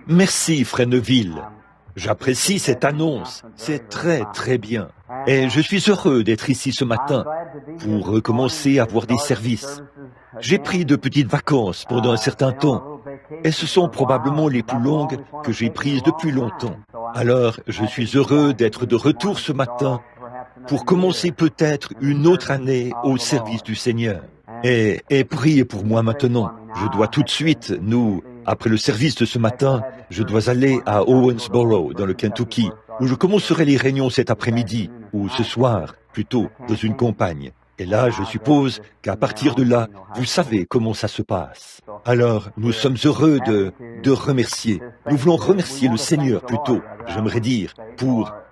Merci, Frère Neville. J'apprécie cette annonce. C'est très bien. Et je suis heureux d'être ici ce matin pour recommencer à avoir des services. J'ai pris de petites vacances pendant un certain temps et ce sont probablement les plus longues que j'ai prises depuis longtemps. Alors, je suis heureux d'être de retour ce matin pour commencer peut-être une autre année au service du Seigneur. Et priez pour moi maintenant. Je dois tout de suite, après le service de ce matin, je dois aller à Owensboro, dans le Kentucky, où je commencerai les réunions cet après-midi, ou ce soir, plutôt, dans une campagne. Et là, je suppose qu'à partir de là, vous savez comment ça se passe. Alors, nous sommes heureux de remercier. Nous voulons remercier le Seigneur plutôt, j'aimerais dire,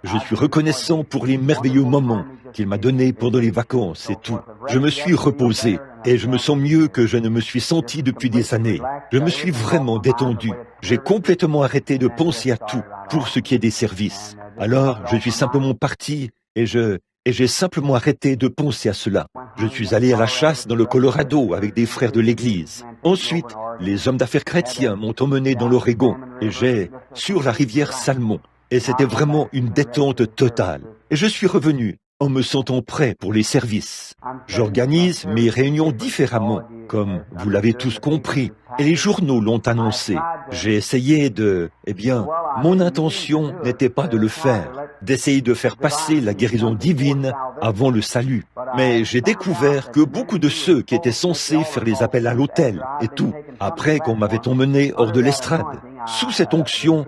je suis reconnaissant pour les merveilleux moments qu'il m'a donnés pendant les vacances et tout. Je me suis reposé et je me sens mieux que je ne me suis senti depuis des années. Je me suis vraiment détendu. J'ai complètement arrêté de penser à tout pour ce qui est des services. Alors, je suis simplement parti et j'ai simplement arrêté de penser à cela. Je suis allé à la chasse dans le Colorado avec des frères de l'Église. Ensuite, les hommes d'affaires chrétiens m'ont emmené dans l'Oregon et sur la rivière Salmon. Et c'était vraiment une détente totale. Et je suis revenu en me sentant prêt pour les services. J'organise mes réunions différemment, comme vous l'avez tous compris, et les journaux l'ont annoncé. J'ai essayé mon intention n'était pas de le faire, d'essayer de faire passer la guérison divine avant le salut. Mais j'ai découvert que beaucoup de ceux qui étaient censés faire les appels à l'autel et tout, après qu'on m'avait emmené hors de l'estrade, sous cette onction,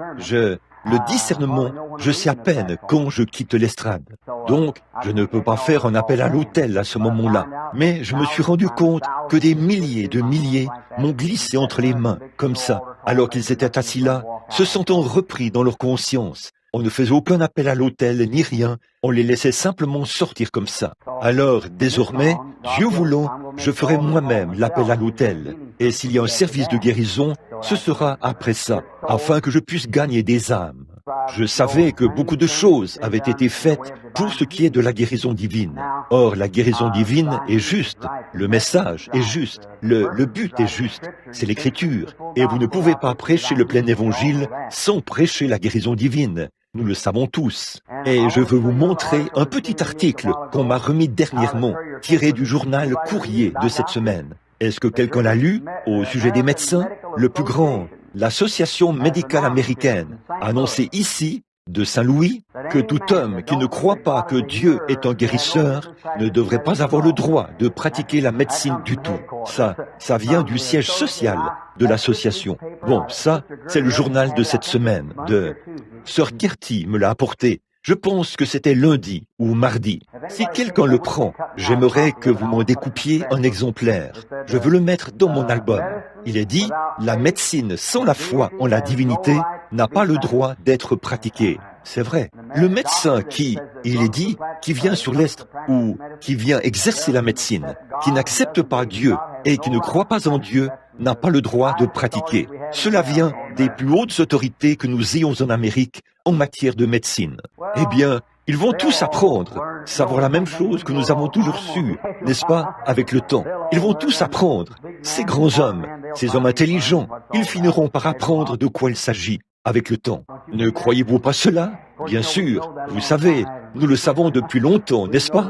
le discernement, je sais à peine quand je quitte l'estrade. Donc, je ne peux pas faire un appel à l'autel à ce moment-là. Mais je me suis rendu compte que des milliers de milliers m'ont glissé entre les mains, comme ça, alors qu'ils étaient assis là, se sentant repris dans leur conscience. On ne faisait aucun appel à l'autel ni rien, on les laissait simplement sortir comme ça. Alors, désormais, Dieu voulant, je ferai moi-même l'appel à l'autel. Et s'il y a un service de guérison, ce sera après ça, afin que je puisse gagner des âmes. Je savais que beaucoup de choses avaient été faites pour ce qui est de la guérison divine. Or, la guérison divine est juste, le message est juste, le but est juste, c'est l'écriture. Et vous ne pouvez pas prêcher le plein évangile sans prêcher la guérison divine. Nous le savons tous. Et je veux vous montrer un petit article qu'on m'a remis dernièrement, tiré du journal Courrier de cette semaine. Est-ce que quelqu'un l'a lu au sujet des médecins? Le plus grand, l'Association médicale américaine, a annoncé ici, de Saint-Louis, que tout homme qui ne croit pas que Dieu est un guérisseur ne devrait pas avoir le droit de pratiquer la médecine du tout. Ça vient du siège social de l'association. Bon, ça, c'est le journal de cette semaine, Sœur Gertie me l'a apporté. Je pense que c'était lundi ou mardi. Si quelqu'un le prend, j'aimerais que vous m'en découpiez un exemplaire. Je veux le mettre dans mon album. Il est dit, la médecine sans la foi en la divinité n'a pas le droit d'être pratiquée. C'est vrai. Le médecin il est dit, qui vient sur l'Est ou qui vient exercer la médecine, qui n'accepte pas Dieu et qui ne croit pas en Dieu, n'a pas le droit de pratiquer. Cela vient des plus hautes autorités que nous ayons en Amérique en matière de médecine. Eh bien, ils vont tous apprendre, savoir la même chose que nous avons toujours su, n'est-ce pas, avec le temps. Ils vont tous apprendre. Ces grands hommes, ces hommes intelligents, ils finiront par apprendre de quoi il s'agit avec le temps. Ne croyez-vous pas cela? Bien sûr, vous savez, nous le savons depuis longtemps, n'est-ce pas?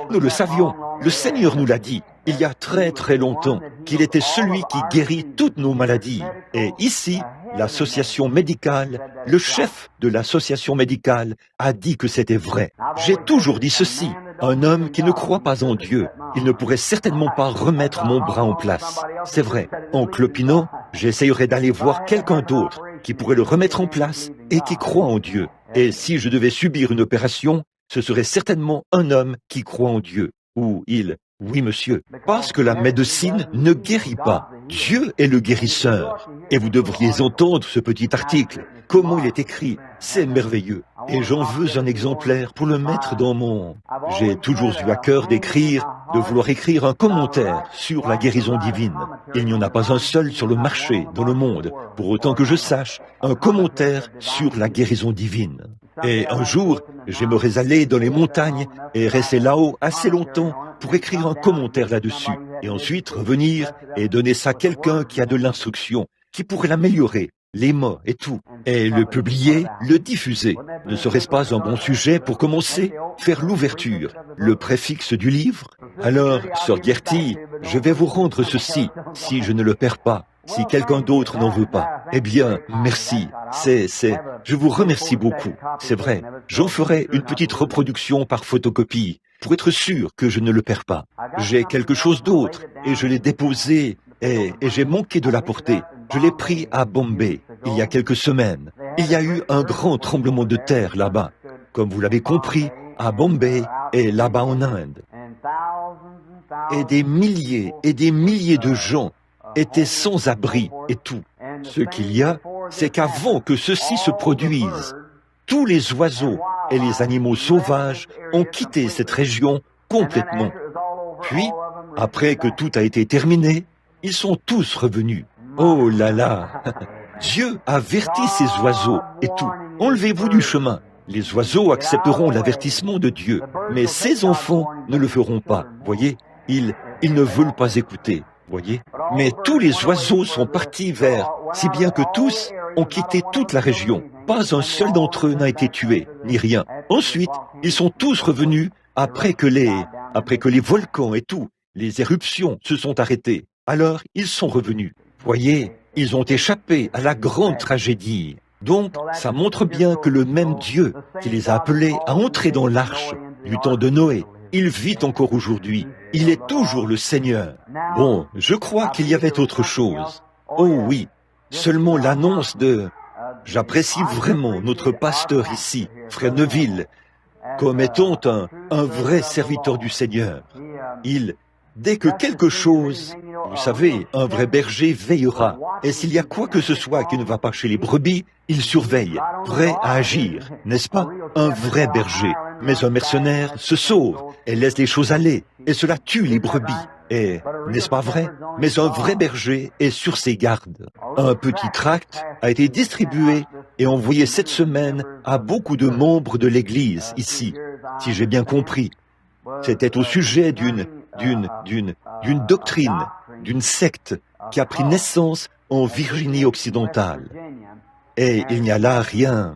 Nous le savions. Le Seigneur nous l'a dit, il y a très longtemps, qu'il était celui qui guérit toutes nos maladies. Et ici, l'association médicale, le chef de l'association médicale a dit que c'était vrai. J'ai toujours dit ceci, un homme qui ne croit pas en Dieu, il ne pourrait certainement pas remettre mon bras en place. C'est vrai, en clopinant, j'essayerais d'aller voir quelqu'un d'autre qui pourrait le remettre en place et qui croit en Dieu. Et si je devais subir une opération, ce serait certainement un homme qui croit en Dieu. Oui monsieur, parce que la médecine ne guérit pas. Dieu est le guérisseur. Et vous devriez entendre ce petit article. Comment il est écrit, c'est merveilleux. Et j'en veux un exemplaire pour le mettre dans mon... J'ai toujours eu à cœur de vouloir écrire un commentaire sur la guérison divine. Il n'y en a pas un seul sur le marché, dans le monde, pour autant que je sache, un commentaire sur la guérison divine. Et un jour, j'aimerais aller dans les montagnes et rester là-haut assez longtemps pour écrire un commentaire là-dessus, et ensuite revenir et donner ça à quelqu'un qui a de l'instruction, qui pourrait l'améliorer, les mots et tout, et le publier, le diffuser. Ne serait-ce pas un bon sujet pour commencer? Faire l'ouverture, le préfixe du livre? Alors, Sœur Gertie, je vais vous rendre ceci, si je ne le perds pas. Si quelqu'un d'autre n'en veut pas, eh bien, merci. Je vous remercie beaucoup. C'est vrai. J'en ferai une petite reproduction par photocopie, pour être sûr que je ne le perds pas. J'ai quelque chose d'autre, et je l'ai déposé, et j'ai manqué de l'apporter. Je l'ai pris à Bombay, il y a quelques semaines. Il y a eu un grand tremblement de terre là-bas. Comme vous l'avez compris, à Bombay et là-bas en Inde. Et des milliers de gens étaient sans abri et tout. Ce qu'il y a, c'est qu'avant que ceci se produise, tous les oiseaux et les animaux sauvages ont quitté cette région complètement. Puis, après que tout a été terminé, ils sont tous revenus. Oh là là! Dieu avertit ces oiseaux et tout. Enlevez-vous du chemin. Les oiseaux accepteront l'avertissement de Dieu, mais ces enfants ne le feront pas. Voyez, ils ne veulent pas écouter. Voyez, mais tous les oiseaux sont partis vers, si bien que tous ont quitté toute la région. Pas un seul d'entre eux n'a été tué, ni rien. Ensuite, ils sont tous revenus après que les volcans et tout, les éruptions se sont arrêtées. Alors, ils sont revenus. Voyez, ils ont échappé à la grande tragédie. Donc, ça montre bien que le même Dieu qui les a appelés à entrer dans l'arche du temps de Noé, il vit encore aujourd'hui. Il est toujours le Seigneur. Bon, je crois qu'il y avait autre chose. Oh oui, seulement l'annonce de... J'apprécie vraiment notre pasteur ici, Frère Neville, comme étant un vrai serviteur du Seigneur. Dès que quelque chose, vous savez, un vrai berger veillera. Et s'il y a quoi que ce soit qui ne va pas chez les brebis, il surveille, prêt à agir, n'est-ce pas? Un vrai berger. Mais un mercenaire se sauve et laisse les choses aller, et cela tue les brebis. Et, n'est-ce pas vrai? Mais un vrai berger est sur ses gardes. Un petit tract a été distribué et envoyé cette semaine à beaucoup de membres de l'Église ici, si j'ai bien compris. C'était au sujet d'une doctrine, d'une secte qui a pris naissance en Virginie occidentale. Et il n'y a là rien.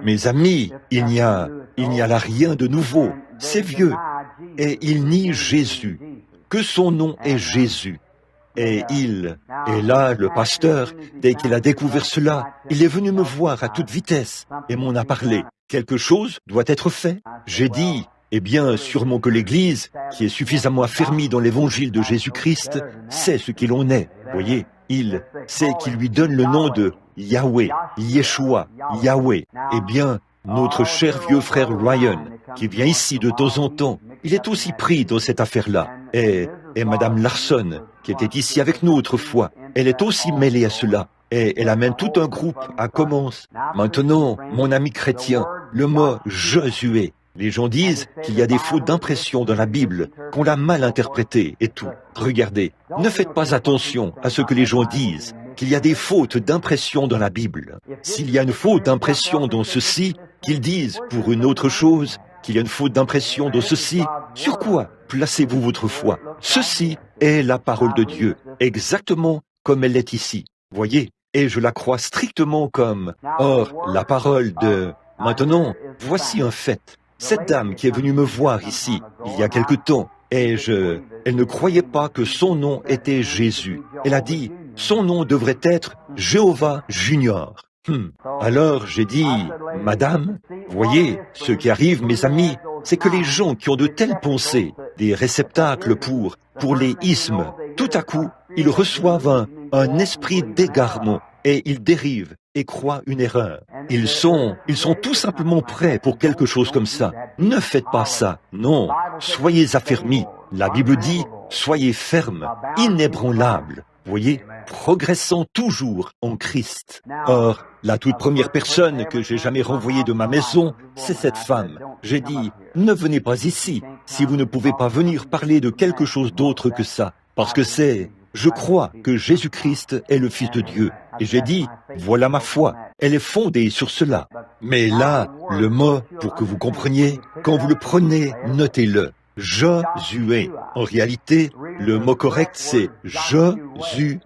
Mes amis, il n'y a là rien de nouveau. C'est vieux. Et il nie Jésus, que son nom est Jésus. Et là, le pasteur, dès qu'il a découvert cela, il est venu me voir à toute vitesse et m'en a parlé. Quelque chose doit être fait. J'ai dit, eh bien, sûrement que l'Église, qui est suffisamment affermie dans l'Évangile de Jésus-Christ, sait ce qu'il en est. Voyez, il sait qu'il lui donne le nom de Yahweh, Yeshua, Yahweh. Eh bien, notre cher vieux frère Ryan, qui vient ici de temps en temps, il est aussi pris dans cette affaire-là. Et Madame Larson, qui était ici avec nous autrefois, elle est aussi mêlée à cela. Et elle amène tout un groupe à commence. Maintenant, mon ami chrétien, le mot Josué. Les gens disent qu'il y a des fautes d'impression dans la Bible, qu'on l'a mal interprété et tout. Regardez, ne faites pas attention à ce que les gens disent, qu'il y a des fautes d'impression dans la Bible. S'il y a une faute d'impression dans ceci, qu'ils disent pour une autre chose, qu'il y a une faute d'impression dans ceci, sur quoi placez-vous votre foi? Ceci est la parole de Dieu, exactement comme elle est ici. Voyez, et je la crois strictement comme... Or, la parole de... Maintenant, voici un fait. Cette dame qui est venue me voir ici, il y a quelque temps, elle ne croyait pas que son nom était Jésus. Elle a dit, son nom devrait être Jéhovah Junior. Alors j'ai dit, Madame, voyez, ce qui arrive, mes amis, c'est que les gens qui ont de telles pensées, des réceptacles pour les ismes, tout à coup, ils reçoivent un esprit d'égarement et ils dérivent et croient une erreur. Ils sont tout simplement prêts pour quelque chose comme ça. Ne faites pas ça. Non. Soyez affermis. La Bible dit, soyez fermes, inébranlables. Voyez, progressant toujours en Christ. Or, la toute première personne que j'ai jamais renvoyée de ma maison, c'est cette femme. J'ai dit, ne venez pas ici, si vous ne pouvez pas venir parler de quelque chose d'autre que ça. Parce que je crois que Jésus-Christ est le Fils de Dieu. Et j'ai dit, voilà ma foi, elle est fondée sur cela. Mais là, le mot, pour que vous compreniez, quand vous le prenez, notez-le. Josué. En réalité, le mot correct, c'est Josué.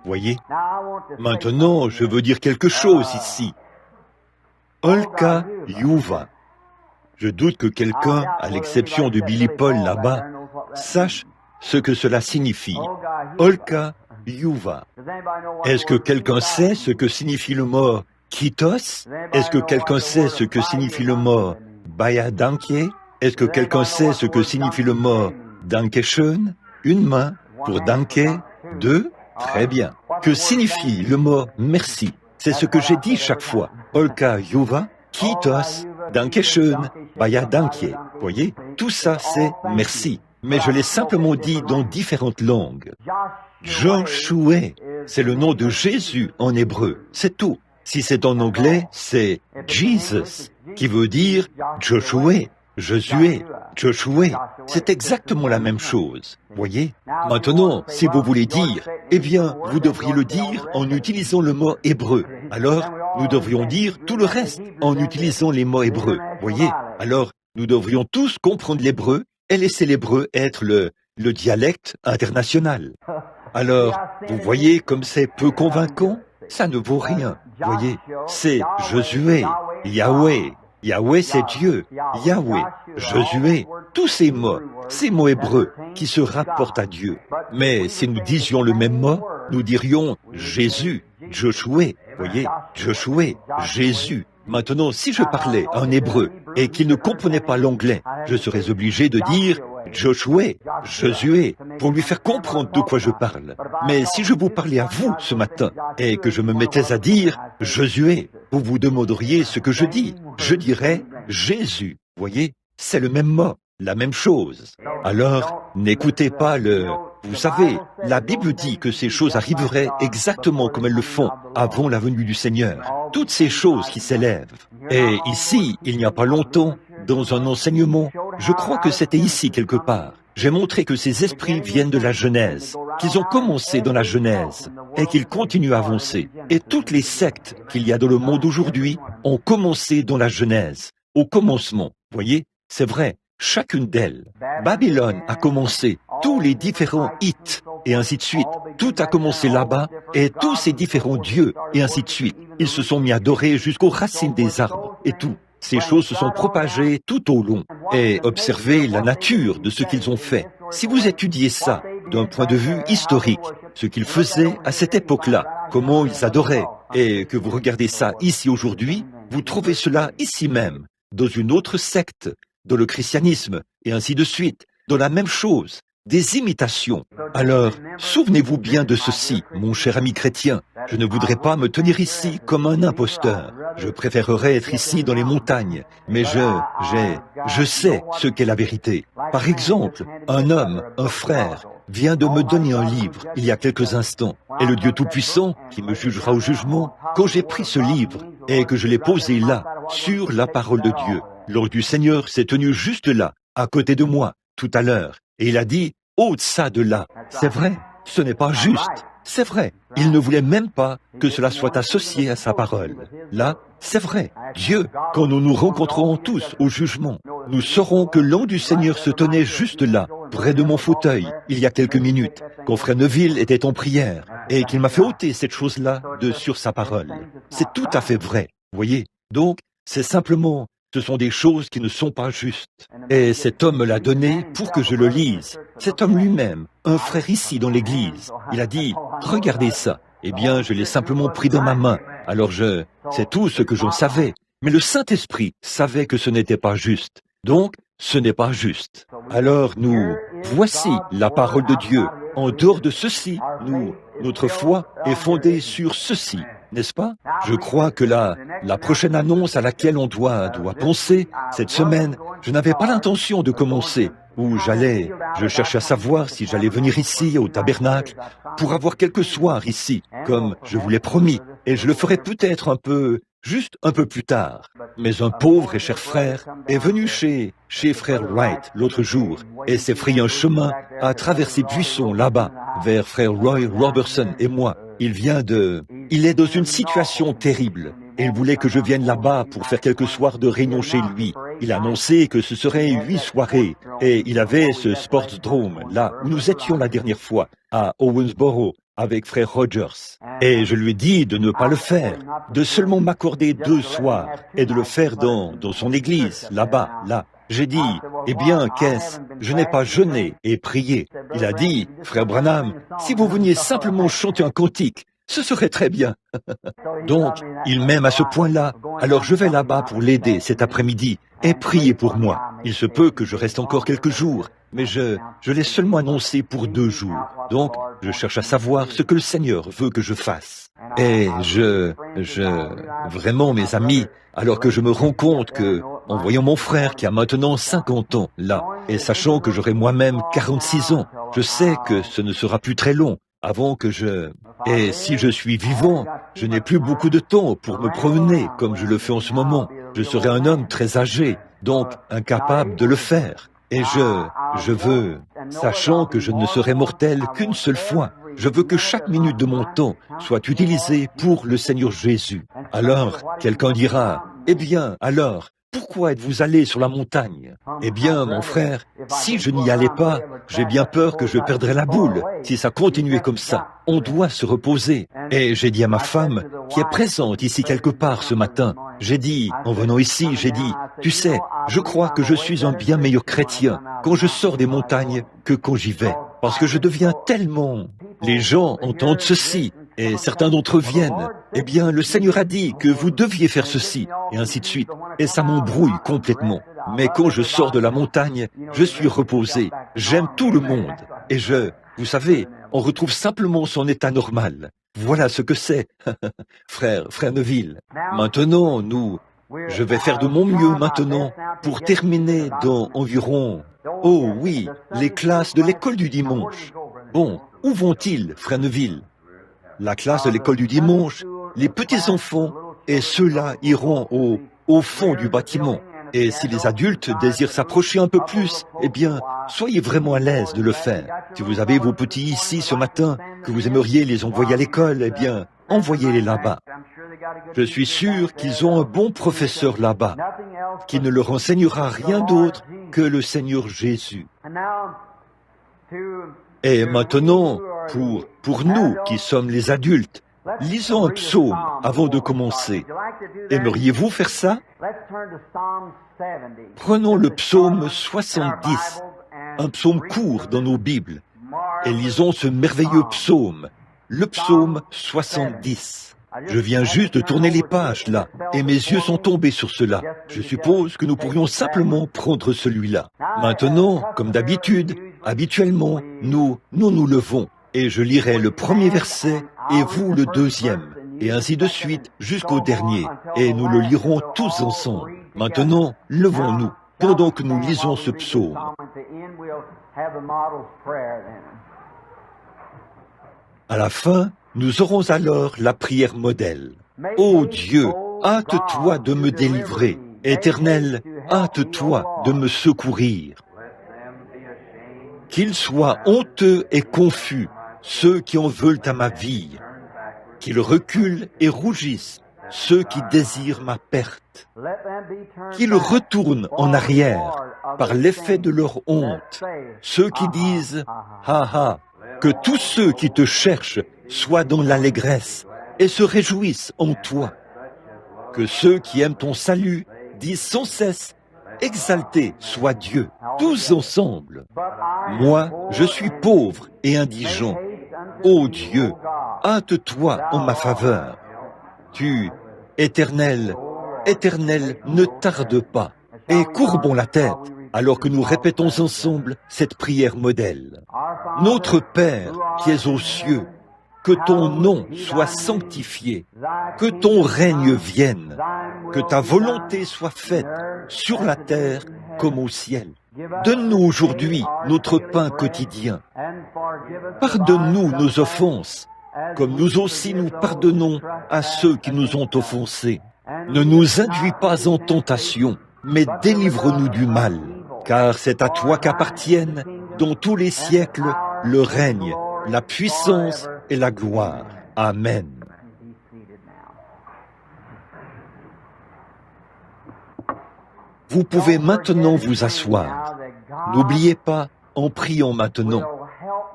voyez. Maintenant, je veux dire quelque chose ici. Olka Yuva. Je doute que quelqu'un, à l'exception de Billy Paul là-bas, sache ce que cela signifie. Olka Yuva. Est-ce que quelqu'un sait ce que signifie le mot Kitos? Est-ce que quelqu'un sait ce que signifie le mot Bayadankie? Est-ce que quelqu'un sait ce que signifie le mot Dankeschön? Une main pour Danke, deux, très bien. Que signifie le mot merci? C'est ce que j'ai dit chaque fois. Olka Yuva, Kitos, Dankeschön, Bayadankie. Voyez, tout ça c'est merci. Mais je l'ai simplement dit dans différentes langues. Joshua, c'est le nom de Jésus en hébreu, c'est tout. Si c'est en anglais, c'est Jesus, qui veut dire Joshua, Josué, Joshua. C'est exactement la même chose, voyez. Maintenant, si vous voulez dire, eh bien, vous devriez le dire en utilisant le mot hébreu. Alors, nous devrions dire tout le reste en utilisant les mots hébreux, voyez. Alors, nous devrions tous comprendre l'hébreu et laisser l'hébreu être le dialecte international. Alors, vous voyez comme c'est peu convaincant? Ça ne vaut rien, voyez. C'est Josué, Yahweh. Yahweh, c'est Dieu. Yahweh, Josué, tous ces mots hébreux qui se rapportent à Dieu. Mais si nous disions le même mot, nous dirions Jésus, Joshua, voyez, Joshua, Jésus. Maintenant, si je parlais en hébreu et qu'il ne comprenait pas l'anglais, je serais obligé de dire Joshua, Josué, pour lui faire comprendre de quoi je parle. Mais si je vous parlais à vous ce matin et que je me mettais à dire Josué, vous vous demanderiez ce que je dis. Je dirais Jésus. Voyez, c'est le même mot, la même chose. Alors, n'écoutez pas Vous savez, la Bible dit que ces choses arriveraient exactement comme elles le font avant la venue du Seigneur. Toutes ces choses qui s'élèvent. Et ici, il n'y a pas longtemps, dans un enseignement, je crois que c'était ici quelque part, j'ai montré que ces esprits viennent de la Genèse, qu'ils ont commencé dans la Genèse et qu'ils continuent à avancer. Et toutes les sectes qu'il y a dans le monde aujourd'hui ont commencé dans la Genèse, au commencement. Voyez, c'est vrai, chacune d'elles. Babylone a commencé, tous les différents Hittes, et ainsi de suite. Tout a commencé là-bas, et tous ces différents dieux, et ainsi de suite. Ils se sont mis à adorer jusqu'aux racines des arbres, et tout. Ces choses se sont propagées tout au long. Et observez la nature de ce qu'ils ont fait. Si vous étudiez ça d'un point de vue historique, ce qu'ils faisaient à cette époque-là, comment ils adoraient, et que vous regardez ça ici aujourd'hui, vous trouvez cela ici même, dans une autre secte, dans le christianisme, et ainsi de suite, dans la même chose, des imitations. Alors, souvenez-vous bien de ceci, mon cher ami chrétien. Je ne voudrais pas me tenir ici comme un imposteur. Je préférerais être ici dans les montagnes, mais je sais ce qu'est la vérité. Par exemple, un homme, un frère, vient de me donner un livre il y a quelques instants. Et le Dieu Tout-Puissant, qui me jugera au jugement, quand j'ai pris ce livre et que je l'ai posé là, sur la parole de Dieu, l'ange du Seigneur s'est tenu juste là, à côté de moi, tout à l'heure, et il a dit, ôte ça de là. C'est vrai, ce n'est pas juste. C'est vrai, il ne voulait même pas que cela soit associé à sa parole. Là, c'est vrai, Dieu, quand nous nous rencontrerons tous au jugement, nous saurons que l'ange du Seigneur se tenait juste là, près de mon fauteuil, il y a quelques minutes, quand Frère Neville était en prière, et qu'il m'a fait ôter cette chose-là de sur sa parole. C'est tout à fait vrai, voyez. Donc, c'est simplement, ce sont des choses qui ne sont pas justes. Et cet homme me l'a donné pour que je le lise. Cet homme lui-même, un frère ici dans l'église, il a dit, regardez ça. Eh bien, je l'ai simplement pris dans ma main. Alors c'est tout ce que j'en savais. Mais le Saint-Esprit savait que ce n'était pas juste. Donc, ce n'est pas juste. Alors voici la parole de Dieu. En dehors de ceci, notre foi est fondée sur ceci. N'est-ce pas? Je crois que la prochaine annonce à laquelle on doit penser cette semaine, je n'avais pas l'intention de commencer, où je cherchais à savoir si j'allais venir ici, au tabernacle, pour avoir quelques soirs ici, comme je vous l'ai promis, et je le ferai peut-être juste un peu plus tard. Mais un pauvre et cher frère est venu chez frère Wright l'autre jour et s'est frayé un chemin à travers ces buissons là-bas, vers frère Roy Robertson et moi. Il est dans une situation terrible et il voulait que je vienne là-bas pour faire quelques soirs de réunion chez lui. Il a annoncé que ce serait 8 soirées et il avait ce Sportsdrome là où nous étions la dernière fois, à Owensboro, avec frère Rogers. Et je lui ai dit de ne pas le faire, de seulement m'accorder 2 soirs et de le faire dans son église, là-bas, là. J'ai dit, eh bien, qu'est-ce? Je n'ai pas jeûné et prié. Il a dit, frère Branham, si vous veniez simplement chanter un cantique, ce serait très bien. Donc, il m'aime à ce point-là, alors je vais là-bas pour l'aider cet après-midi et prier pour moi. Il se peut que je reste encore quelques jours, mais je l'ai seulement annoncé pour 2 jours. Donc, je cherche à savoir ce que le Seigneur veut que je fasse. Et vraiment mes amis, alors que je me rends compte que, en voyant mon frère qui a maintenant 50 ans là, et sachant que j'aurai moi-même 46 ans, je sais que ce ne sera plus très long avant que Et si je suis vivant, je n'ai plus beaucoup de temps pour me promener comme je le fais en ce moment. Je serai un homme très âgé, donc incapable de le faire. Et je veux, sachant que je ne serai mortel qu'une seule fois, je veux que chaque minute de mon temps soit utilisée pour le Seigneur Jésus. Alors, quelqu'un dira, eh bien, alors, pourquoi êtes-vous allé sur la montagne? Eh bien, mon frère, si je n'y allais pas, j'ai bien peur que je perdrais la boule, si ça continuait comme ça. On doit se reposer. Et j'ai dit à ma femme, qui est présente ici quelque part ce matin, j'ai dit, en venant ici, j'ai dit, tu sais, je crois que je suis un bien meilleur chrétien quand je sors des montagnes que quand j'y vais. Parce que je deviens tellement... Les gens entendent ceci, et certains d'entre eux viennent. Eh bien, le Seigneur a dit que vous deviez faire ceci, et ainsi de suite. Et ça m'embrouille complètement. Mais quand je sors de la montagne, je suis reposé. J'aime tout le monde. Et vous savez, on retrouve simplement son état normal. Voilà ce que c'est, frère Neville. Maintenant, je vais faire de mon mieux maintenant pour terminer dans environ... Oh oui, les classes de l'école du dimanche. Bon, où vont-ils, frère Neville? La classe de l'école du dimanche, les petits-enfants et ceux-là iront au fond du bâtiment. Et si les adultes désirent s'approcher un peu plus, eh bien, soyez vraiment à l'aise de le faire. Si vous avez vos petits ici ce matin, que vous aimeriez les envoyer à l'école, eh bien, envoyez-les là-bas. Je suis sûr qu'ils ont un bon professeur là-bas, qui ne leur enseignera rien d'autre que le Seigneur Jésus. Et maintenant, pour nous qui sommes les adultes, lisons un psaume avant de commencer. Aimeriez-vous faire ça? Prenons le psaume 70, un psaume court dans nos Bibles, et lisons ce merveilleux psaume, le psaume 70. Je viens juste de tourner les pages là, et mes yeux sont tombés sur cela. Je suppose que nous pourrions simplement prendre celui-là. Maintenant, comme d'habitude, habituellement, nous levons, et je lirai le premier verset, et vous le deuxième, et ainsi de suite jusqu'au dernier, et nous le lirons tous ensemble. Maintenant, levons-nous, pendant que nous lisons ce psaume. À la fin, nous aurons alors la prière modèle. Ô Dieu, hâte-toi de me délivrer. Éternel, hâte-toi de me secourir. Qu'ils soient honteux et confus, ceux qui en veulent à ma vie. Qu'ils reculent et rougissent, ceux qui désirent ma perte. Qu'ils retournent en arrière par l'effet de leur honte, ceux qui disent « Ha ha !» Que tous ceux qui te cherchent soient dans l'allégresse et se réjouissent en toi. Que ceux qui aiment ton salut disent sans cesse « Exalté soit Dieu !» tous ensemble. Moi, je suis pauvre et indigent. Ô Dieu, hâte-toi en ma faveur. Tu, Éternel, Éternel, ne tarde pas. Et courbons la tête alors que nous répétons ensemble cette prière modèle. Notre Père qui es aux cieux, que ton nom soit sanctifié, que ton règne vienne, que ta volonté soit faite sur la terre comme au ciel. Donne-nous aujourd'hui notre pain quotidien. Pardonne-nous nos offenses, comme nous aussi nous pardonnons à ceux qui nous ont offensés. Ne nous induis pas en tentation, mais délivre-nous du mal, car c'est à toi qu'appartiennent, dans tous les siècles, le règne, la puissance et la gloire. Amen. Vous pouvez maintenant vous asseoir. N'oubliez pas, en priant maintenant,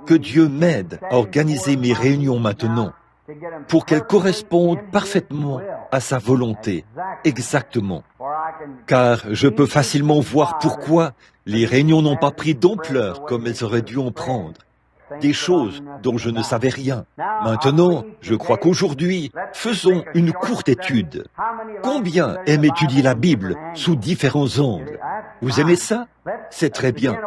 que Dieu m'aide à organiser mes réunions maintenant pour qu'elles correspondent parfaitement à sa volonté, exactement. Car je peux facilement voir pourquoi les réunions n'ont pas pris d'ampleur comme elles auraient dû en prendre. Des choses dont je ne savais rien. Maintenant, je crois qu'aujourd'hui, faisons une courte étude. Combien aiment étudier la Bible sous différents angles? Vous aimez ça? C'est très bien.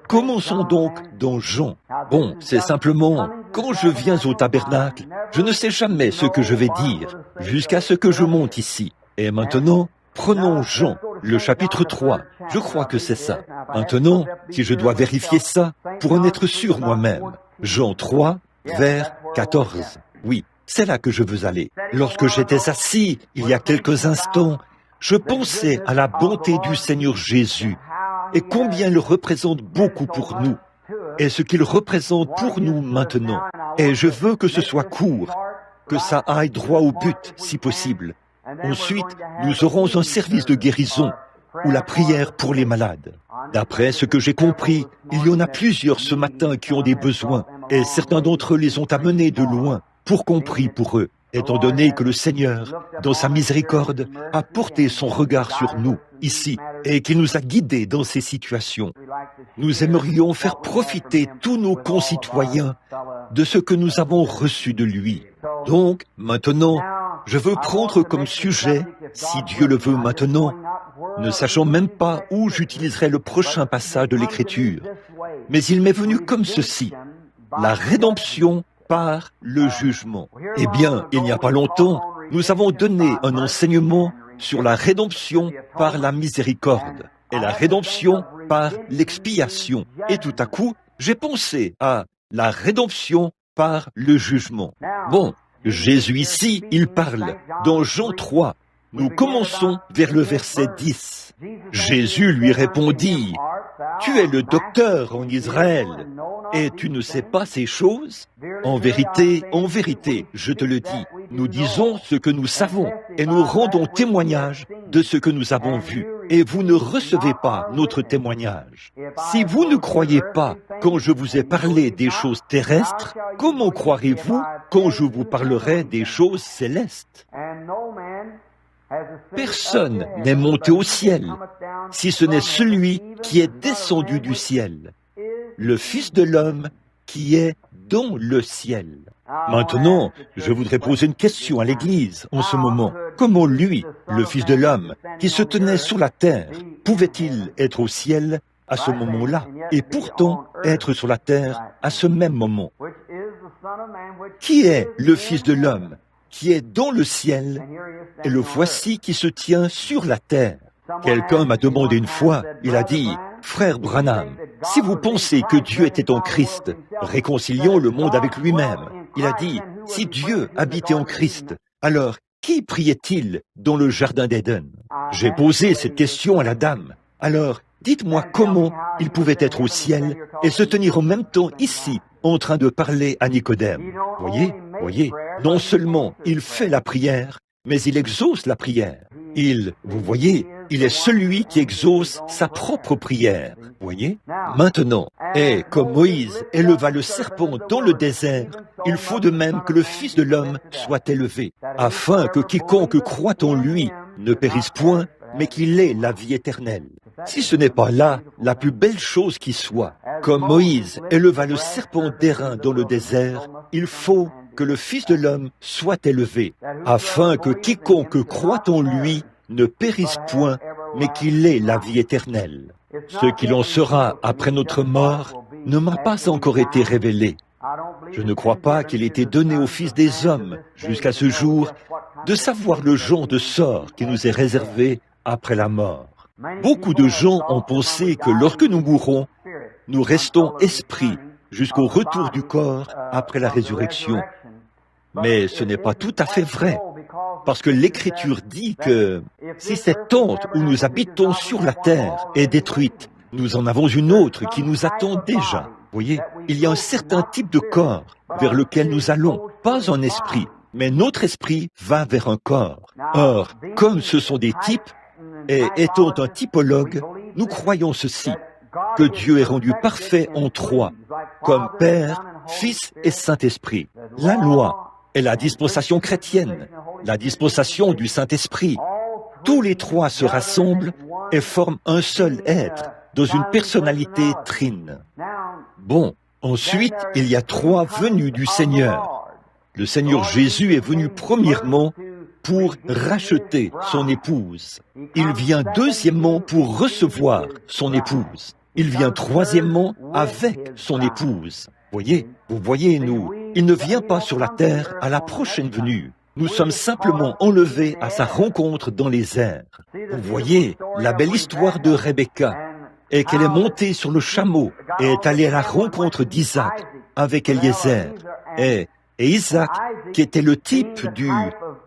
Commençons donc dans Jean. Bon, c'est simplement, quand je viens au tabernacle, je ne sais jamais ce que je vais dire, jusqu'à ce que je monte ici. Et maintenant, prenons Jean, le chapitre 3. Je crois que c'est ça. Maintenant, si je dois vérifier ça, pour en être sûr moi-même. Jean 3, vers 14. Oui, c'est là que je veux aller. Lorsque j'étais assis, il y a quelques instants, je pensais à la bonté du Seigneur Jésus et combien il représente beaucoup pour nous et ce qu'il représente pour nous maintenant. Et je veux que ce soit court, que ça aille droit au but, si possible. Ensuite, nous aurons un service de guérison ou la prière pour les malades. D'après ce que j'ai compris, il y en a plusieurs ce matin qui ont des besoins et certains d'entre eux les ont amenés de loin pour qu'on prie pour eux, étant donné que le Seigneur, dans sa miséricorde, a porté son regard sur nous, ici, et qu'il nous a guidés dans ces situations. Nous aimerions faire profiter tous nos concitoyens de ce que nous avons reçu de lui. Donc, maintenant, je veux prendre comme sujet, si Dieu le veut maintenant, ne sachant même pas où j'utiliserai le prochain passage de l'Écriture, mais il m'est venu comme ceci, la rédemption par le jugement. Eh bien, il n'y a pas longtemps, nous avons donné un enseignement sur la rédemption par la miséricorde et la rédemption par l'expiation. Et tout à coup, j'ai pensé à la rédemption par le jugement. Bon, Jésus ici, il parle dans Jean 3. Nous commençons vers le verset 10. Jésus lui répondit, « Tu es le docteur en Israël, et tu ne sais pas ces choses? En vérité, je te le dis, nous disons ce que nous savons, et nous rendons témoignage de ce que nous avons vu, et vous ne recevez pas notre témoignage. Si vous ne croyez pas quand je vous ai parlé des choses terrestres, comment croirez-vous quand je vous parlerai des choses célestes? Personne n'est monté au ciel, si ce n'est celui qui est descendu du ciel, le Fils de l'homme qui est dans le ciel. » Maintenant, je voudrais poser une question à l'Église en ce moment. Comment lui, le Fils de l'homme, qui se tenait sur la terre, pouvait-il être au ciel à ce moment-là et pourtant être sur la terre à ce même moment? Qui est le Fils de l'homme qui est dans le ciel, et le voici qui se tient sur la terre? Quelqu'un m'a demandé une fois, il a dit, « Frère Branham, si vous pensez que Dieu était en Christ, réconcilions le monde avec lui-même. » Il a dit, « Si Dieu habitait en Christ, alors qui priait-il dans le jardin d'Éden ?» J'ai posé cette question à la dame. Alors, dites-moi comment il pouvait être au ciel et se tenir en même temps ici, en train de parler à Nicodème. Voyez, non seulement il fait la prière, mais il exauce la prière. Vous voyez, il est celui qui exauce sa propre prière. Voyez? Maintenant, et comme Moïse éleva le serpent dans le désert, il faut de même que le Fils de l'homme soit élevé, afin que quiconque croit en lui ne périsse point, mais qu'il ait la vie éternelle. Si ce n'est pas là la plus belle chose qui soit, comme Moïse éleva le serpent d'airain dans le désert, il faut que le Fils de l'homme soit élevé, afin que quiconque croit en lui ne périsse point, mais qu'il ait la vie éternelle. Ce qu'il en sera après notre mort ne m'a pas encore été révélé. Je ne crois pas qu'il ait été donné au Fils des hommes, jusqu'à ce jour, de savoir le genre de sort qui nous est réservé après la mort. Beaucoup de gens ont pensé que lorsque nous mourrons, nous restons esprits jusqu'au retour du corps après la résurrection. Mais ce n'est pas tout à fait vrai, parce que l'Écriture dit que si cette tente où nous habitons sur la terre est détruite, nous en avons une autre qui nous attend déjà. Voyez, il y a un certain type de corps vers lequel nous allons, pas un esprit, mais notre esprit va vers un corps. Or, comme ce sont des types, et étant un typologue, nous croyons ceci, que Dieu est rendu parfait en trois, comme Père, Fils et Saint-Esprit. La loi est la dispensation chrétienne, la dispensation du Saint-Esprit. Tous les trois se rassemblent et forment un seul être, dans une personnalité trine. Bon, ensuite, il y a trois venues du Seigneur. Le Seigneur Jésus est venu premièrement pour racheter son épouse. Il vient deuxièmement pour recevoir son épouse. Il vient troisièmement avec son épouse. Vous voyez, il ne vient pas sur la terre à la prochaine venue. Nous sommes simplement enlevés à sa rencontre dans les airs. Vous voyez, la belle histoire de Rebecca est qu'elle est montée sur le chameau et est allée à la rencontre d'Isaac avec Eliezer. Et Isaac, qui était le type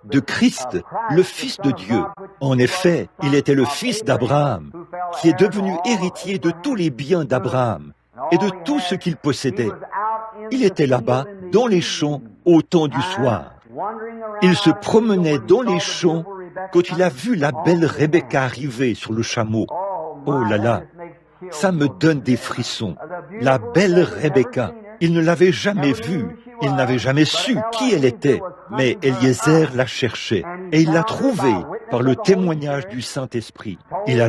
de Christ, le Fils de Dieu. En effet, il était le fils d'Abraham, qui est devenu héritier de tous les biens d'Abraham et de tout ce qu'il possédait. Il était là-bas, dans les champs, au temps du soir. Il se promenait dans les champs quand il a vu la belle Rebecca arriver sur le chameau. Oh là là, ça me donne des frissons. La belle Rebecca, il ne l'avait jamais vue, il n'avait jamais su qui elle était, mais Eliezer la cherchait et il l'a trouvée par le témoignage du Saint-Esprit. Il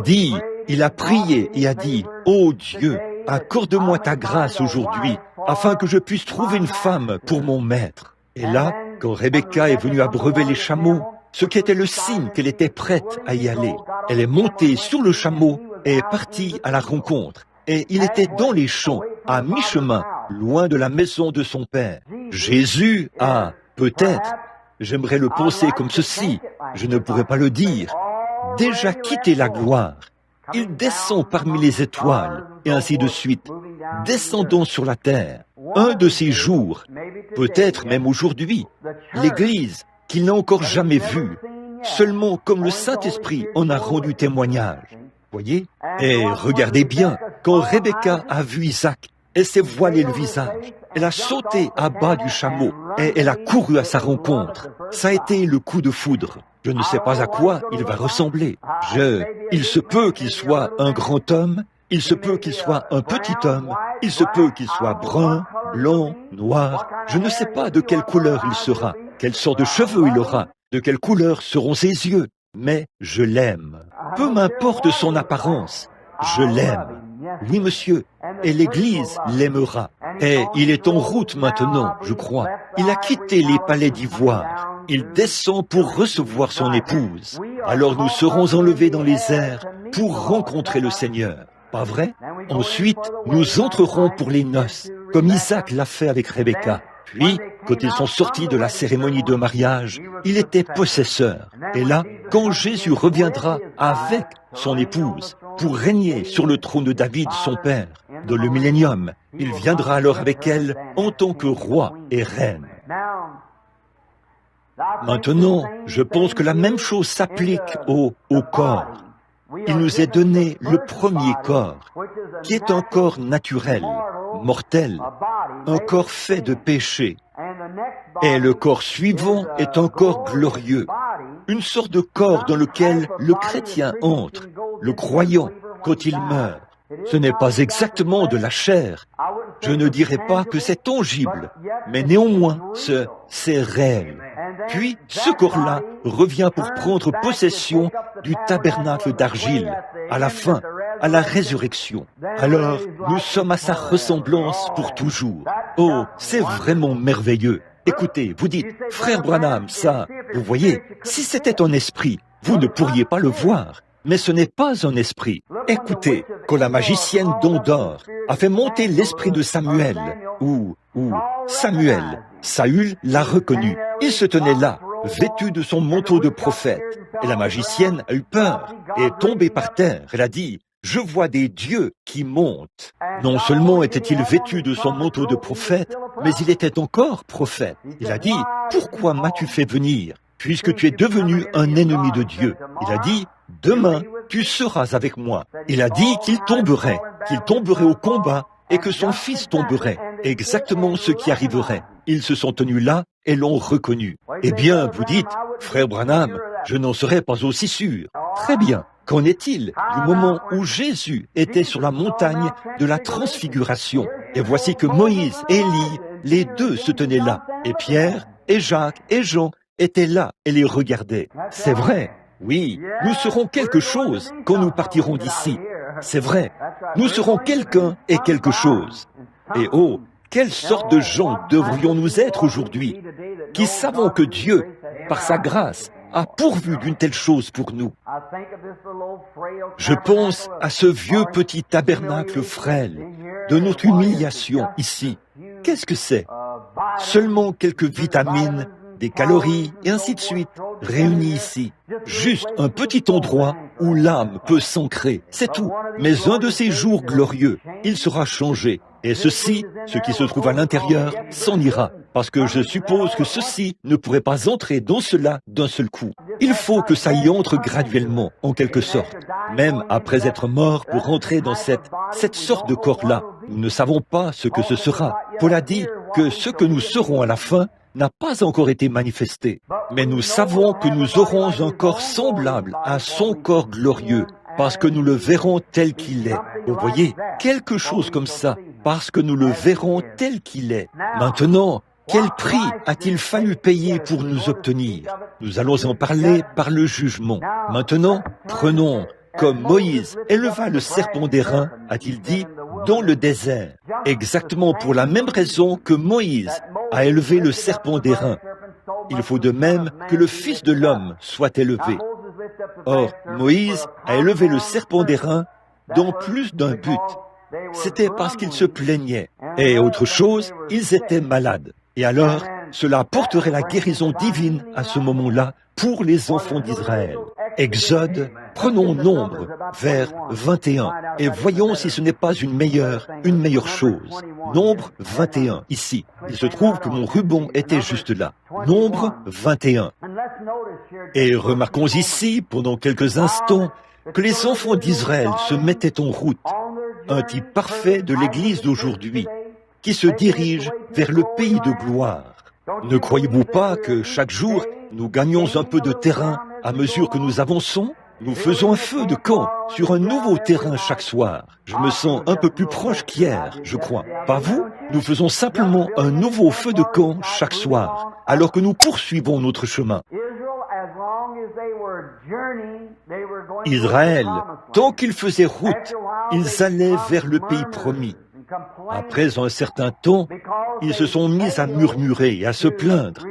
a prié et a dit, « Ô Dieu, accorde-moi ta grâce aujourd'hui, afin que je puisse trouver une femme pour mon maître. » Et là, quand Rebecca est venue abreuver les chameaux, ce qui était le signe qu'elle était prête à y aller, elle est montée sur le chameau et est partie à la rencontre. Et il était dans les champs, à mi-chemin, loin de la maison de son père. Jésus a, peut-être, j'aimerais le penser comme ceci, je ne pourrais pas le dire, déjà quitté la gloire. Il descend parmi les étoiles, et ainsi de suite, descendant sur la terre. Un de ces jours, peut-être même aujourd'hui, l'Église, qu'il n'a encore jamais vue, seulement comme le Saint-Esprit en a rendu témoignage. Voyez? Et regardez bien, quand Rebecca a vu Isaac, elle s'est voilée le visage. Elle a sauté à bas du chameau et elle a couru à sa rencontre. Ça a été le coup de foudre. Je ne sais pas à quoi il va ressembler. Il se peut qu'il soit un grand homme, il se peut qu'il soit un petit homme, il se peut qu'il soit brun, blanc, noir. Je ne sais pas de quelle couleur il sera, quelle sorte de cheveux il aura, de quelle couleur seront ses yeux. Mais je l'aime. Peu m'importe son apparence, je l'aime. Oui, monsieur, et l'Église l'aimera. Et il est en route maintenant, je crois. Il a quitté les palais d'ivoire. Il descend pour recevoir son épouse. Alors nous serons enlevés dans les airs pour rencontrer le Seigneur. Pas vrai? Ensuite, nous entrerons pour les noces, comme Isaac l'a fait avec Rebecca. Puis, quand ils sont sortis de la cérémonie de mariage, il était possesseur. Et là, quand Jésus reviendra avec son épouse pour régner sur le trône de David, son père, dans le millénium, il viendra alors avec elle en tant que roi et reine. Maintenant, je pense que la même chose s'applique au corps. Il nous est donné le premier corps, qui est un corps naturel, mortel, un corps fait de péché. Et le corps suivant est un corps glorieux, une sorte de corps dans lequel le chrétien entre, le croyant, quand il meurt. Ce n'est pas exactement de la chair. Je ne dirais pas que c'est tangible, mais néanmoins, c'est réel. Puis, ce corps-là revient pour prendre possession du tabernacle d'argile, à la fin, à la résurrection. Alors, nous sommes à sa ressemblance pour toujours. Oh, c'est vraiment merveilleux. Écoutez, vous dites, frère Branham, ça, vous voyez, si c'était un esprit, vous ne pourriez pas le voir. Mais ce n'est pas un esprit. Écoutez, quand la magicienne d'Ondor a fait monter l'esprit de Samuel, ou Samuel, Saül l'a reconnu. Il se tenait là, vêtu de son manteau de prophète. Et la magicienne a eu peur et est tombée par terre. Elle a dit, « Je vois des dieux qui montent. » Non seulement était-il vêtu de son manteau de prophète, mais il était encore prophète. Il a dit, « Pourquoi m'as-tu fait venir, puisque tu es devenu un ennemi de Dieu ?» Il a dit, « Demain, tu seras avec moi. » Il a dit qu'il tomberait au combat et que son fils tomberait. Exactement ce qui arriverait. Ils se sont tenus là et l'ont reconnu. Eh bien, vous dites, frère Branham, je n'en serais pas aussi sûr. Très bien. Qu'en est-il du moment où Jésus était sur la montagne de la transfiguration? Et voici que Moïse et Élie, les deux se tenaient là, et Pierre, et Jacques, et Jean étaient là et les regardaient. C'est vrai, oui, nous serons quelque chose quand nous partirons d'ici. C'est vrai, nous serons quelqu'un et quelque chose. Et oh, quelle sorte de gens devrions-nous être aujourd'hui, qui savons que Dieu, par sa grâce, a pourvu d'une telle chose pour nous. Je pense à ce vieux petit tabernacle frêle de notre humiliation ici. Qu'est-ce que c'est? Seulement quelques vitamines, des calories et ainsi de suite, réunies ici. Juste un petit endroit où l'âme peut s'ancrer, c'est tout. Mais un de ces jours glorieux, il sera changé. Et ceci, ce qui se trouve à l'intérieur, s'en ira. Parce que je suppose que ceci ne pourrait pas entrer dans cela d'un seul coup. Il faut que ça y entre graduellement, en quelque sorte. Même après être mort pour entrer dans cette sorte de corps-là. Nous ne savons pas ce que ce sera. Paul a dit que ce que nous serons à la fin n'a pas encore été manifesté. Mais nous savons que nous aurons un corps semblable à son corps glorieux, parce que nous le verrons tel qu'il est. Vous voyez, quelque chose comme ça, parce que nous le verrons tel qu'il est. Maintenant, quel prix a-t-il fallu payer pour nous obtenir? Nous allons en parler par le jugement. Maintenant, prenons, comme Moïse éleva le serpent d'airain, a-t-il dit, dans le désert, exactement pour la même raison que Moïse a élevé le serpent d'airain. Il faut de même que le Fils de l'homme soit élevé. Or, Moïse a élevé le serpent d'airain dans plus d'un but. C'était parce qu'ils se plaignaient. Et autre chose, ils étaient malades. Et alors, cela apporterait la guérison divine à ce moment-là pour les enfants d'Israël. Exode, prenons Nombre, vers 21, et voyons si ce n'est pas une meilleure chose. Nombre 21, ici. Il se trouve que mon ruban était juste là. Nombre 21. Et remarquons ici, pendant quelques instants, que les enfants d'Israël se mettaient en route. Un type parfait de l'Église d'aujourd'hui, qui se dirige vers le pays de gloire. Ne croyez-vous pas que chaque jour, nous gagnons un peu de terrain à mesure que nous avançons? Nous faisons un feu de camp sur un nouveau terrain chaque soir. Je me sens un peu plus proche qu'hier, je crois. Pas vous? Nous faisons simplement un nouveau feu de camp chaque soir, alors que nous poursuivons notre chemin. Israël, tant qu'ils faisaient route, ils allaient vers le pays promis. Après un certain temps, ils se sont mis à murmurer et à se plaindre,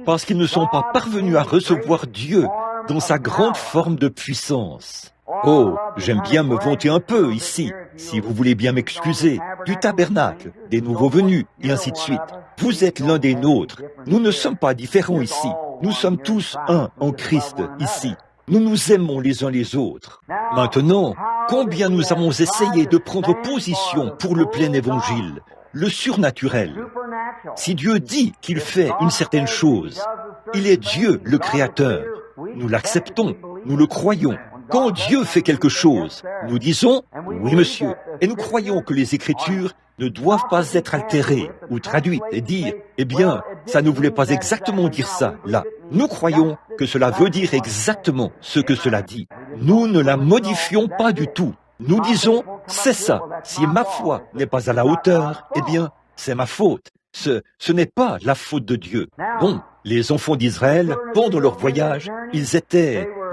parce qu'ils ne sont pas parvenus à recevoir Dieu dans sa grande forme de puissance. Oh, j'aime bien me vanter un peu ici, si vous voulez bien m'excuser, du tabernacle, des nouveaux venus, et ainsi de suite. Vous êtes l'un des nôtres. Nous ne sommes pas différents ici. Nous sommes tous un en Christ ici. Nous nous aimons les uns les autres. Maintenant, combien nous avons essayé de prendre position pour le plein évangile, le surnaturel. Si Dieu dit qu'il fait une certaine chose, il est Dieu le Créateur. Nous l'acceptons, nous le croyons. Quand Dieu fait quelque chose, nous disons « Oui, monsieur », et nous croyons que les Écritures ne doivent pas être altérées ou traduites et dire « Eh bien, ça ne voulait pas exactement dire ça, là ». Nous croyons que cela veut dire exactement ce que cela dit. Nous ne la modifions pas du tout. Nous disons « C'est ça. Si ma foi n'est pas à la hauteur, eh bien, c'est ma faute. Ce n'est pas la faute de Dieu. » Bon, les enfants d'Israël, pendant leur voyage,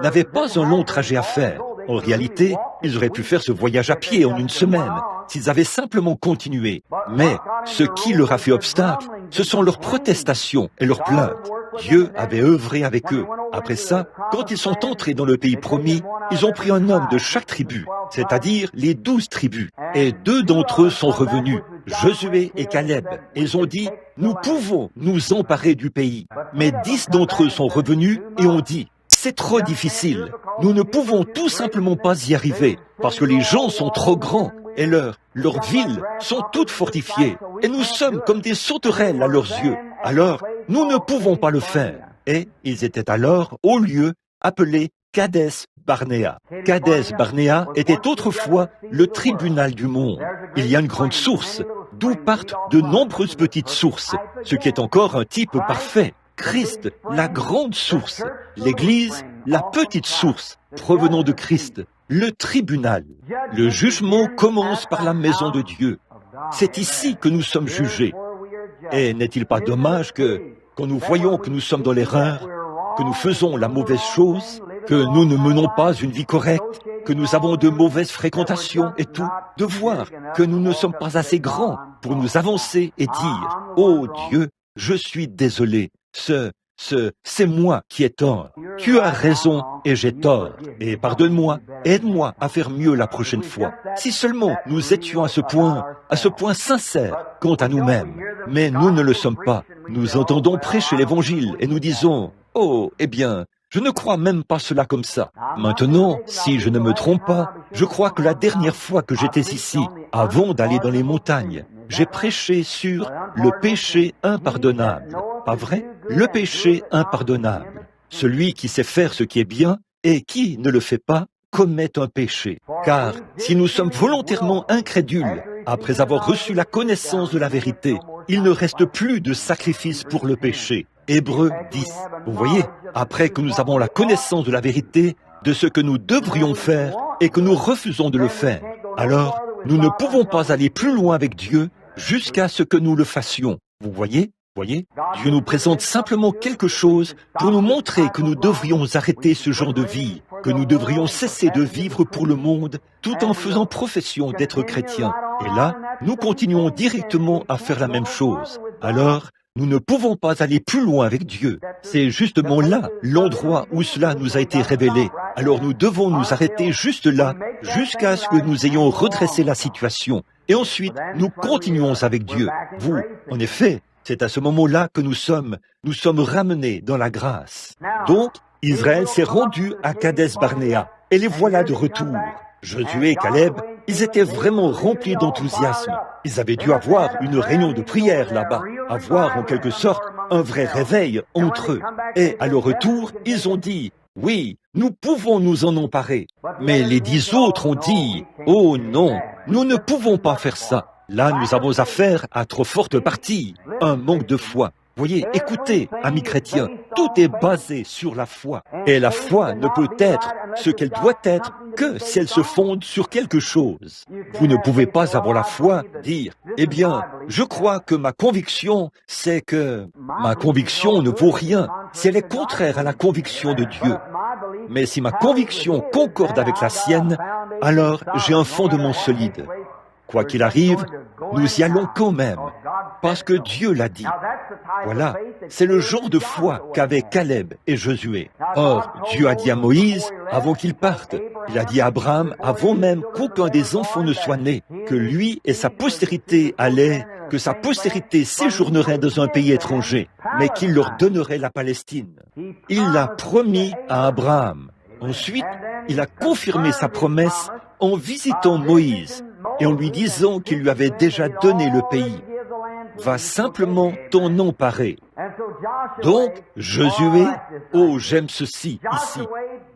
n'avaient pas un long trajet à faire. En réalité, ils auraient pu faire ce voyage à pied en une semaine, s'ils avaient simplement continué. Mais ce qui leur a fait obstacle, ce sont leurs protestations et leurs plaintes. Dieu avait œuvré avec eux. Après ça, quand ils sont entrés dans le pays promis, ils ont pris un homme de chaque tribu, c'est-à-dire les 12 tribus. Et 2 d'entre eux sont revenus, Josué et Caleb. Ils ont dit, nous pouvons nous emparer du pays. Mais 10 d'entre eux sont revenus et ont dit, c'est trop difficile. Nous ne pouvons tout simplement pas y arriver parce que les gens sont trop grands et leurs villes sont toutes fortifiées. Et nous sommes comme des sauterelles à leurs yeux. Alors, nous ne pouvons pas le faire. Et ils étaient alors au lieu appelé Kadès Barnéa. Kadès Barnéa était autrefois le tribunal du monde. Il y a une grande source, d'où partent de nombreuses petites sources, ce qui est encore un type parfait. Christ, la grande source. L'Église, la petite source, provenant de Christ. Le tribunal. Le jugement commence par la maison de Dieu. C'est ici que nous sommes jugés. Et n'est-il pas dommage que, quand nous voyons que nous sommes dans l'erreur, que nous faisons la mauvaise chose, que nous ne menons pas une vie correcte, que nous avons de mauvaises fréquentations et tout, de voir que nous ne sommes pas assez grands pour nous avancer et dire « Oh Dieu, je suis désolé, c'est moi qui ai tort. Tu as raison et j'ai tort. Et pardonne-moi, aide-moi à faire mieux la prochaine fois. » Si seulement nous étions à ce point sincère quant à nous-mêmes. Mais nous ne le sommes pas. Nous entendons prêcher l'Évangile et nous disons « Oh, eh bien, je ne crois même pas cela comme ça. » Maintenant, si je ne me trompe pas, je crois que la dernière fois que j'étais ici, avant d'aller dans les montagnes, j'ai prêché sur le péché impardonnable. Pas vrai? Le péché impardonnable. Celui qui sait faire ce qui est bien et qui ne le fait pas commet un péché. Car si nous sommes volontairement incrédules, après avoir reçu la connaissance de la vérité, il ne reste plus de sacrifice pour le péché. Hébreux 10. Vous voyez, après que nous avons la connaissance de la vérité, de ce que nous devrions faire et que nous refusons de le faire, alors nous ne pouvons pas aller plus loin avec Dieu jusqu'à ce que nous le fassions. Vous voyez? Dieu nous présente simplement quelque chose pour nous montrer que nous devrions arrêter ce genre de vie, que nous devrions cesser de vivre pour le monde tout en faisant profession d'être chrétiens. Et là, nous continuons directement à faire la même chose. Alors, nous ne pouvons pas aller plus loin avec Dieu. C'est justement là l'endroit où cela nous a été révélé. Alors nous devons nous arrêter juste là, jusqu'à ce que nous ayons redressé la situation. Et ensuite, nous continuons avec Dieu. Vous, en effet, c'est à ce moment-là que nous sommes ramenés dans la grâce. Donc, Israël s'est rendu à Kadès Barnéa, et les voilà de retour. Josué et Caleb, ils étaient vraiment remplis d'enthousiasme. Ils avaient dû avoir une réunion de prière là-bas, avoir en quelque sorte un vrai réveil entre eux. Et à leur retour, ils ont dit, oui, nous pouvons nous en emparer. Mais les 10 autres ont dit, oh non, nous ne pouvons pas faire ça. Là, nous avons affaire à trop forte partie, un manque de foi. Voyez, écoutez, amis chrétiens, tout est basé sur la foi. Et la foi ne peut être ce qu'elle doit être que si elle se fonde sur quelque chose. Vous ne pouvez pas avoir la foi, dire, eh bien, je crois que ma conviction, c'est que ma conviction ne vaut rien si elle est contraire à la conviction de Dieu. Mais si ma conviction concorde avec la sienne, alors j'ai un fondement solide. Quoi qu'il arrive, nous y allons quand même, parce que Dieu l'a dit. Voilà, c'est le genre de foi qu'avaient Caleb et Josué. Or, Dieu a dit à Moïse, avant qu'il parte, il a dit à Abraham, avant même qu'aucun des enfants ne soit né, que lui et sa postérité que sa postérité séjournerait dans un pays étranger, mais qu'il leur donnerait la Palestine. Il l'a promis à Abraham. Ensuite, il a confirmé sa promesse en visitant Moïse et en lui disant qu'il lui avait déjà donné le pays. Va simplement t'en emparer. Donc, Josué, oh j'aime ceci ici,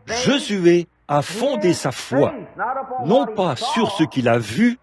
Josué a fondé sa foi, non pas sur ce qu'il a vu,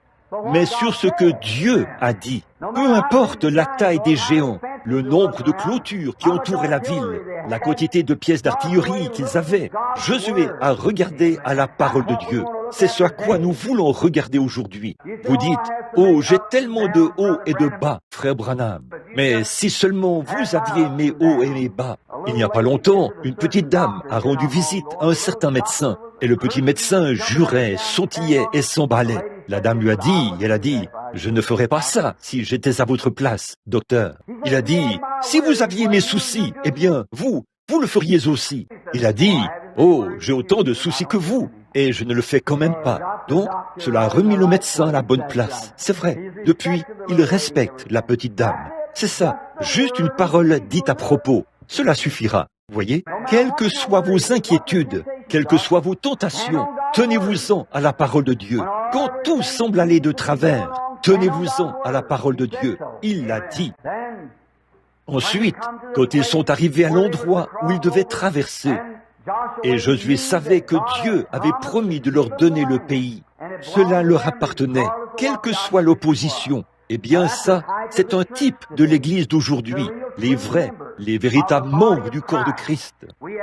mais sur ce que Dieu a dit. Peu importe la taille des géants, le nombre de clôtures qui entouraient la ville, la quantité de pièces d'artillerie qu'ils avaient, Josué a regardé à la parole de Dieu. C'est ce à quoi nous voulons regarder aujourd'hui. Vous dites, oh, j'ai tellement de hauts et de bas, frère Branham. Mais si seulement vous aviez mes hauts et mes bas. Il n'y a pas longtemps, une petite dame a rendu visite à un certain médecin. Et le petit médecin jurait, sautillait et s'emballait. La dame lui a dit, je ne ferais pas ça si j'étais à votre place, docteur. Il a dit, si vous aviez mes soucis, eh bien, vous le feriez aussi. Il a dit, oh, j'ai autant de soucis que vous, et je ne le fais quand même pas. Donc, cela a remis le médecin à la bonne place. C'est vrai. Depuis, il respecte la petite dame. C'est ça, juste une parole dite à propos. Cela suffira. Vous voyez, quelles que soient vos inquiétudes, quelles que soient vos tentations, tenez-vous-en à la parole de Dieu. Quand tout semble aller de travers, tenez-vous-en à la parole de Dieu. Il l'a dit. Ensuite, quand ils sont arrivés à l'endroit où ils devaient traverser, Et Josué savait que Dieu avait promis de leur donner le pays. Cela leur appartenait, quelle que soit l'opposition. Eh bien ça, c'est un type de l'Église d'aujourd'hui, les véritables membres du corps de Christ.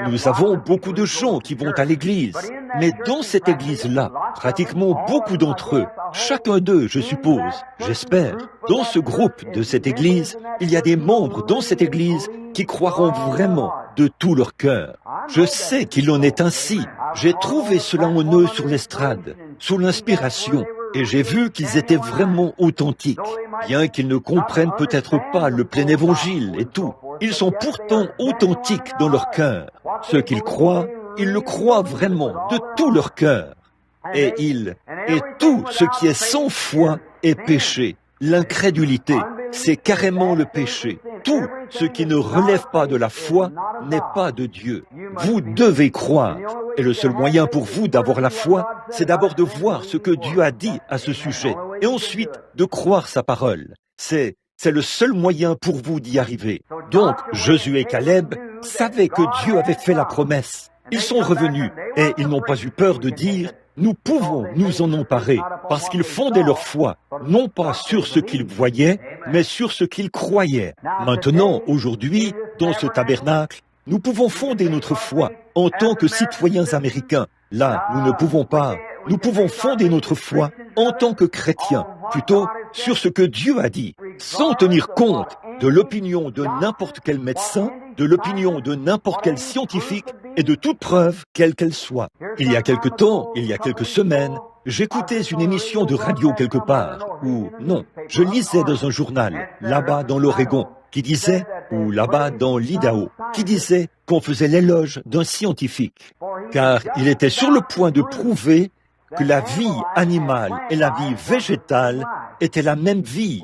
Nous avons beaucoup de gens qui vont à l'Église, mais dans cette Église-là, pratiquement beaucoup d'entre eux, chacun d'eux, je suppose, j'espère, dans ce groupe de cette Église, il y a des membres dans cette Église qui croiront vraiment de tout leur cœur. Je sais qu'il en est ainsi. J'ai trouvé cela en eux sur l'estrade, sous l'inspiration, et j'ai vu qu'ils étaient vraiment authentiques, bien qu'ils ne comprennent peut-être pas le plein évangile et tout. Ils sont pourtant authentiques dans leur cœur. Ce qu'ils croient, ils le croient vraiment de tout leur cœur. Et tout ce qui est sans foi est péché. L'incrédulité, c'est carrément le péché. Tout ce qui ne relève pas de la foi n'est pas de Dieu. Vous devez croire. Et le seul moyen pour vous d'avoir la foi, c'est d'abord de voir ce que Dieu a dit à ce sujet, et ensuite de croire sa parole. C'est le seul moyen pour vous d'y arriver. Donc, Josué et Caleb savaient que Dieu avait fait la promesse. Ils sont revenus, et ils n'ont pas eu peur de dire « Nous pouvons nous en emparer », parce qu'ils fondaient leur foi, non pas sur ce qu'ils voyaient, mais sur ce qu'ils croyaient. Maintenant, aujourd'hui, dans ce tabernacle, nous pouvons fonder notre foi en tant que citoyens américains. Là, nous ne pouvons pas. Nous pouvons fonder notre foi en tant que chrétiens, plutôt sur ce que Dieu a dit, sans tenir compte de l'opinion de n'importe quel médecin, de l'opinion de n'importe quel scientifique et de toute preuve, quelle qu'elle soit. Il y a quelque temps, il y a quelques semaines, j'écoutais une émission de radio quelque part, ou non, je lisais dans un journal, là-bas dans l'Oregon, qui disait, ou là-bas dans l'Idaho, qui disait qu'on faisait l'éloge d'un scientifique, car il était sur le point de prouver que la vie animale et la vie végétale étaient la même vie.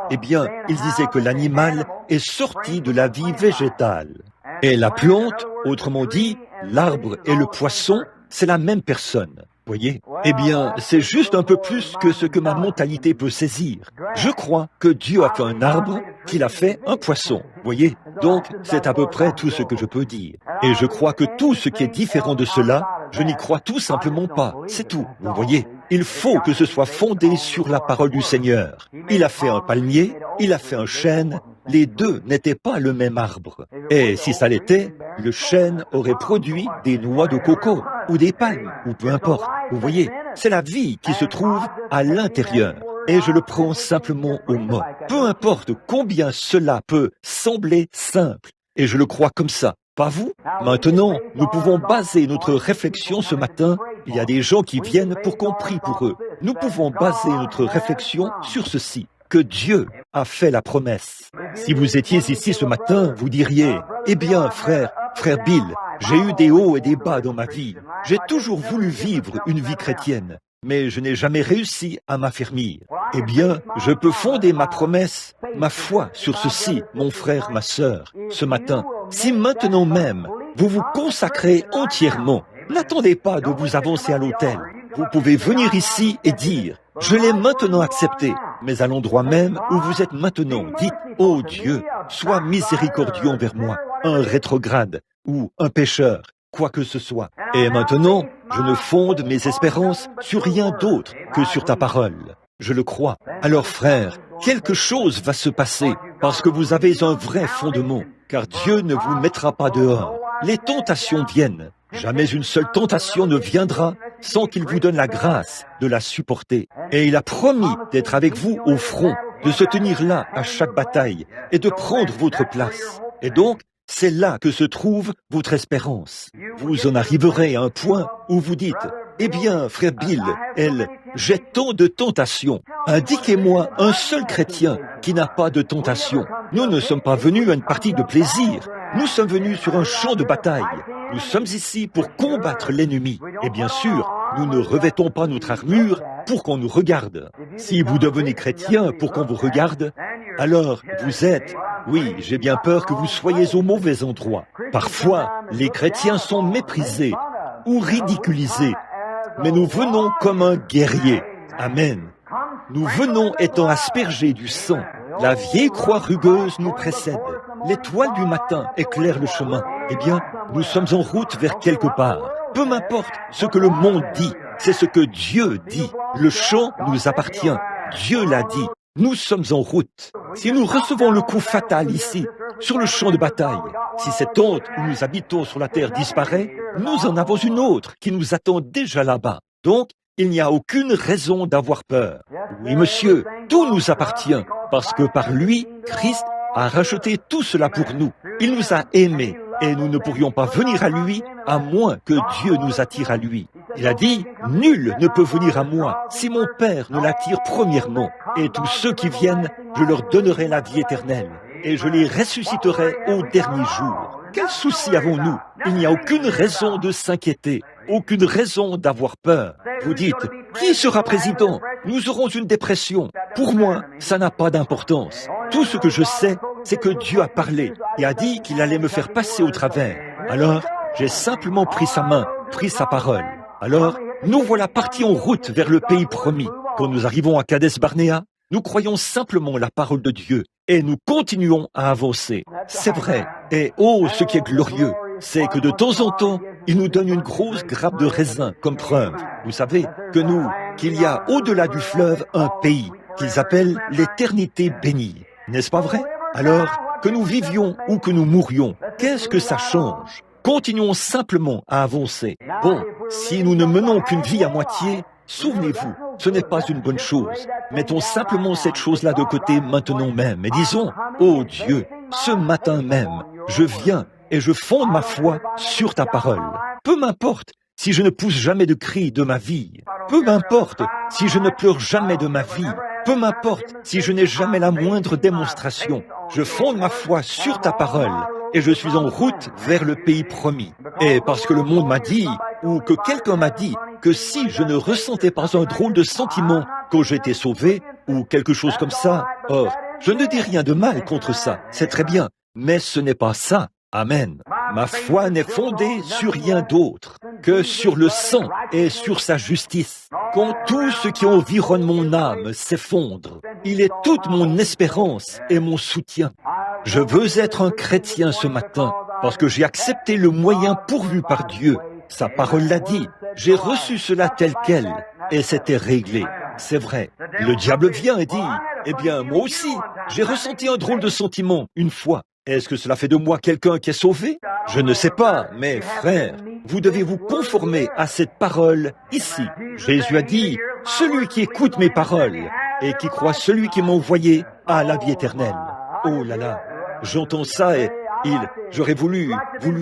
Eh bien, il disait que l'animal est sorti de la vie végétale. Et la plante, autrement dit, l'arbre et le poisson, c'est la même personne. Voyez? Eh bien, c'est juste un peu plus que ce que ma mentalité peut saisir. Je crois que Dieu a fait un arbre, qu'il a fait un poisson. Voyez? Donc, c'est à peu près tout ce que je peux dire. Et je crois que tout ce qui est différent de cela, je n'y crois tout simplement pas. C'est tout. Vous voyez? Il faut que ce soit fondé sur la parole du Seigneur. Il a fait un palmier, il a fait un chêne. Les deux n'étaient pas le même arbre. Et si ça l'était, le chêne aurait produit des noix de coco, ou des palmes, ou peu importe. Vous voyez, c'est la vie qui se trouve à l'intérieur. Et je le prends simplement au mot. Peu importe combien cela peut sembler simple. Et je le crois comme ça. Pas vous? Maintenant, nous pouvons baser notre réflexion ce matin. Il y a des gens qui viennent pour qu'on prie pour eux. Nous pouvons baser notre réflexion sur ceci, que Dieu a fait la promesse. Si vous étiez ici ce matin, vous diriez, eh bien, frère Bill, j'ai eu des hauts et des bas dans ma vie. J'ai toujours voulu vivre une vie chrétienne, mais je n'ai jamais réussi à m'affermir. Eh bien, je peux fonder ma promesse, ma foi sur ceci, mon frère, ma sœur, ce matin. Si maintenant même, vous vous consacrez entièrement, n'attendez pas de vous avancer à l'autel. Vous pouvez venir ici et dire, je l'ai maintenant accepté, mais à l'endroit même où vous êtes maintenant, dites, ô Dieu, sois miséricordieux envers moi, un rétrograde ou un pécheur, quoi que ce soit. Et maintenant, je ne fonde mes espérances sur rien d'autre que sur ta parole. Je le crois. Alors frère, quelque chose va se passer parce que vous avez un vrai fondement, car Dieu ne vous mettra pas dehors. Les tentations viennent. Jamais une seule tentation ne viendra sans qu'il vous donne la grâce de la supporter. Et il a promis d'être avec vous au front, de se tenir là à chaque bataille et de prendre votre place. Et donc, c'est là que se trouve votre espérance. Vous en arriverez à un point où vous dites, eh bien, frère Bill, j'ai tant de tentations. Indiquez-moi un seul chrétien qui n'a pas de tentation. Nous ne sommes pas venus à une partie de plaisir. Nous sommes venus sur un champ de bataille. Nous sommes ici pour combattre l'ennemi. Et bien sûr, nous ne revêtons pas notre armure pour qu'on nous regarde. Si vous devenez chrétien pour qu'on vous regarde, alors vous êtes... Oui, j'ai bien peur que vous soyez au mauvais endroit. Parfois, les chrétiens sont méprisés ou ridiculisés. Mais nous venons comme un guerrier. Amen. Nous venons étant aspergés du sang. La vieille croix rugueuse nous précède. L'étoile du matin éclaire le chemin. Eh bien, nous sommes en route vers quelque part. Peu m'importe ce que le monde dit, c'est ce que Dieu dit. Le champ nous appartient. Dieu l'a dit. Nous sommes en route. Si nous recevons le coup fatal ici, sur le champ de bataille, si cette honte où nous habitons sur la terre disparaît, nous en avons une autre qui nous attend déjà là-bas. Donc, il n'y a aucune raison d'avoir peur. Oui, monsieur, tout nous appartient, parce que par lui, Christ a racheté tout cela pour nous. Il nous a aimés, et nous ne pourrions pas venir à lui à moins que Dieu nous attire à lui. Il a dit, « Nul ne peut venir à moi si mon Père ne l'attire premièrement. Et tous ceux qui viennent, je leur donnerai la vie éternelle, et je les ressusciterai au dernier jour. » Quel souci avons-nous? Il n'y a aucune raison de s'inquiéter, aucune raison d'avoir peur. Vous dites, qui sera président? Nous aurons une dépression. Pour moi, ça n'a pas d'importance. Tout ce que je sais, c'est que Dieu a parlé et a dit qu'il allait me faire passer au travers. Alors, j'ai simplement pris sa main, pris sa parole. Alors, nous voilà partis en route vers le pays promis. Quand nous arrivons à Kadesh Barnéa, nous croyons simplement la parole de Dieu et nous continuons à avancer. C'est vrai. Et oh, ce qui est glorieux, c'est que de temps en temps, il nous donne une grosse grappe de raisin comme preuve. Vous savez qu'il y a au-delà du fleuve un pays qu'ils appellent l'éternité bénie. N'est-ce pas vrai? Alors, que nous vivions ou que nous mourions, qu'est-ce que ça change? Continuons simplement à avancer. Bon, si nous ne menons qu'une vie à moitié, souvenez-vous, ce n'est pas une bonne chose. Mettons simplement cette chose-là de côté maintenant même et disons, « Oh Dieu, ce matin même, je viens et je fonde ma foi sur ta parole. Peu m'importe si je ne pousse jamais de cris de ma vie. Peu m'importe si je ne pleure jamais de ma vie. Peu m'importe si je n'ai jamais la moindre démonstration. Je fonde ma foi sur ta parole. Et je suis en route vers le pays promis. Et parce que le monde m'a dit, ou que quelqu'un m'a dit, que si je ne ressentais pas un drôle de sentiment quand j'étais sauvé, ou quelque chose comme ça, or, je ne dis rien de mal contre ça, c'est très bien, mais ce n'est pas ça. Amen. Ma foi n'est fondée sur rien d'autre que sur le sang et sur sa justice. Quand tout ce qui environne mon âme s'effondre, il est toute mon espérance et mon soutien. Je veux être un chrétien ce matin parce que j'ai accepté le moyen pourvu par Dieu. Sa parole l'a dit. J'ai reçu cela tel quel et c'était réglé. C'est vrai. Le diable vient et dit, eh bien, moi aussi, j'ai ressenti un drôle de sentiment une fois. Est-ce que cela fait de moi quelqu'un qui est sauvé? Je ne sais pas, mais frère, vous devez vous conformer à cette parole ici. Jésus a dit, celui qui écoute mes paroles et qui croit celui qui m'a envoyé a la vie éternelle. Oh là là, j'entends ça et j'aurais voulu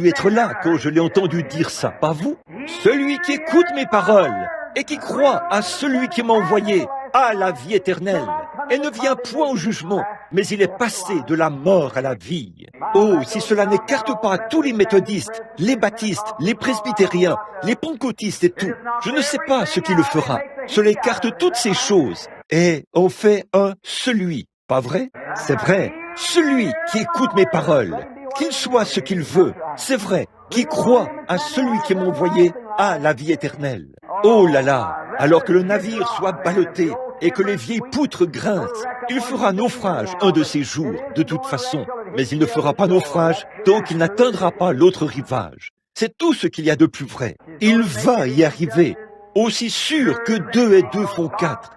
être là quand je l'ai entendu dire ça, pas vous? Celui qui écoute mes paroles et qui croit à celui qui m'a envoyé a la vie éternelle et ne vient point au jugement, mais il est passé de la mort à la vie. Oh, si cela n'écarte pas tous les méthodistes, les baptistes, les presbytériens, les pentecôtistes et tout, je ne sais pas ce qui le fera. Cela écarte toutes ces choses et on fait un celui, pas vrai? C'est vrai, celui qui écoute mes paroles, qu'il soit ce qu'il veut, c'est vrai, qui croit à celui qui m'a envoyé a la vie éternelle. Oh là là, alors que le navire soit ballotté et que les vieilles poutres grincent, il fera naufrage un de ces jours, de toute façon, mais il ne fera pas naufrage tant qu'il n'atteindra pas l'autre rivage. C'est tout ce qu'il y a de plus vrai. Il va y arriver, aussi sûr que 2 et 2 font 4,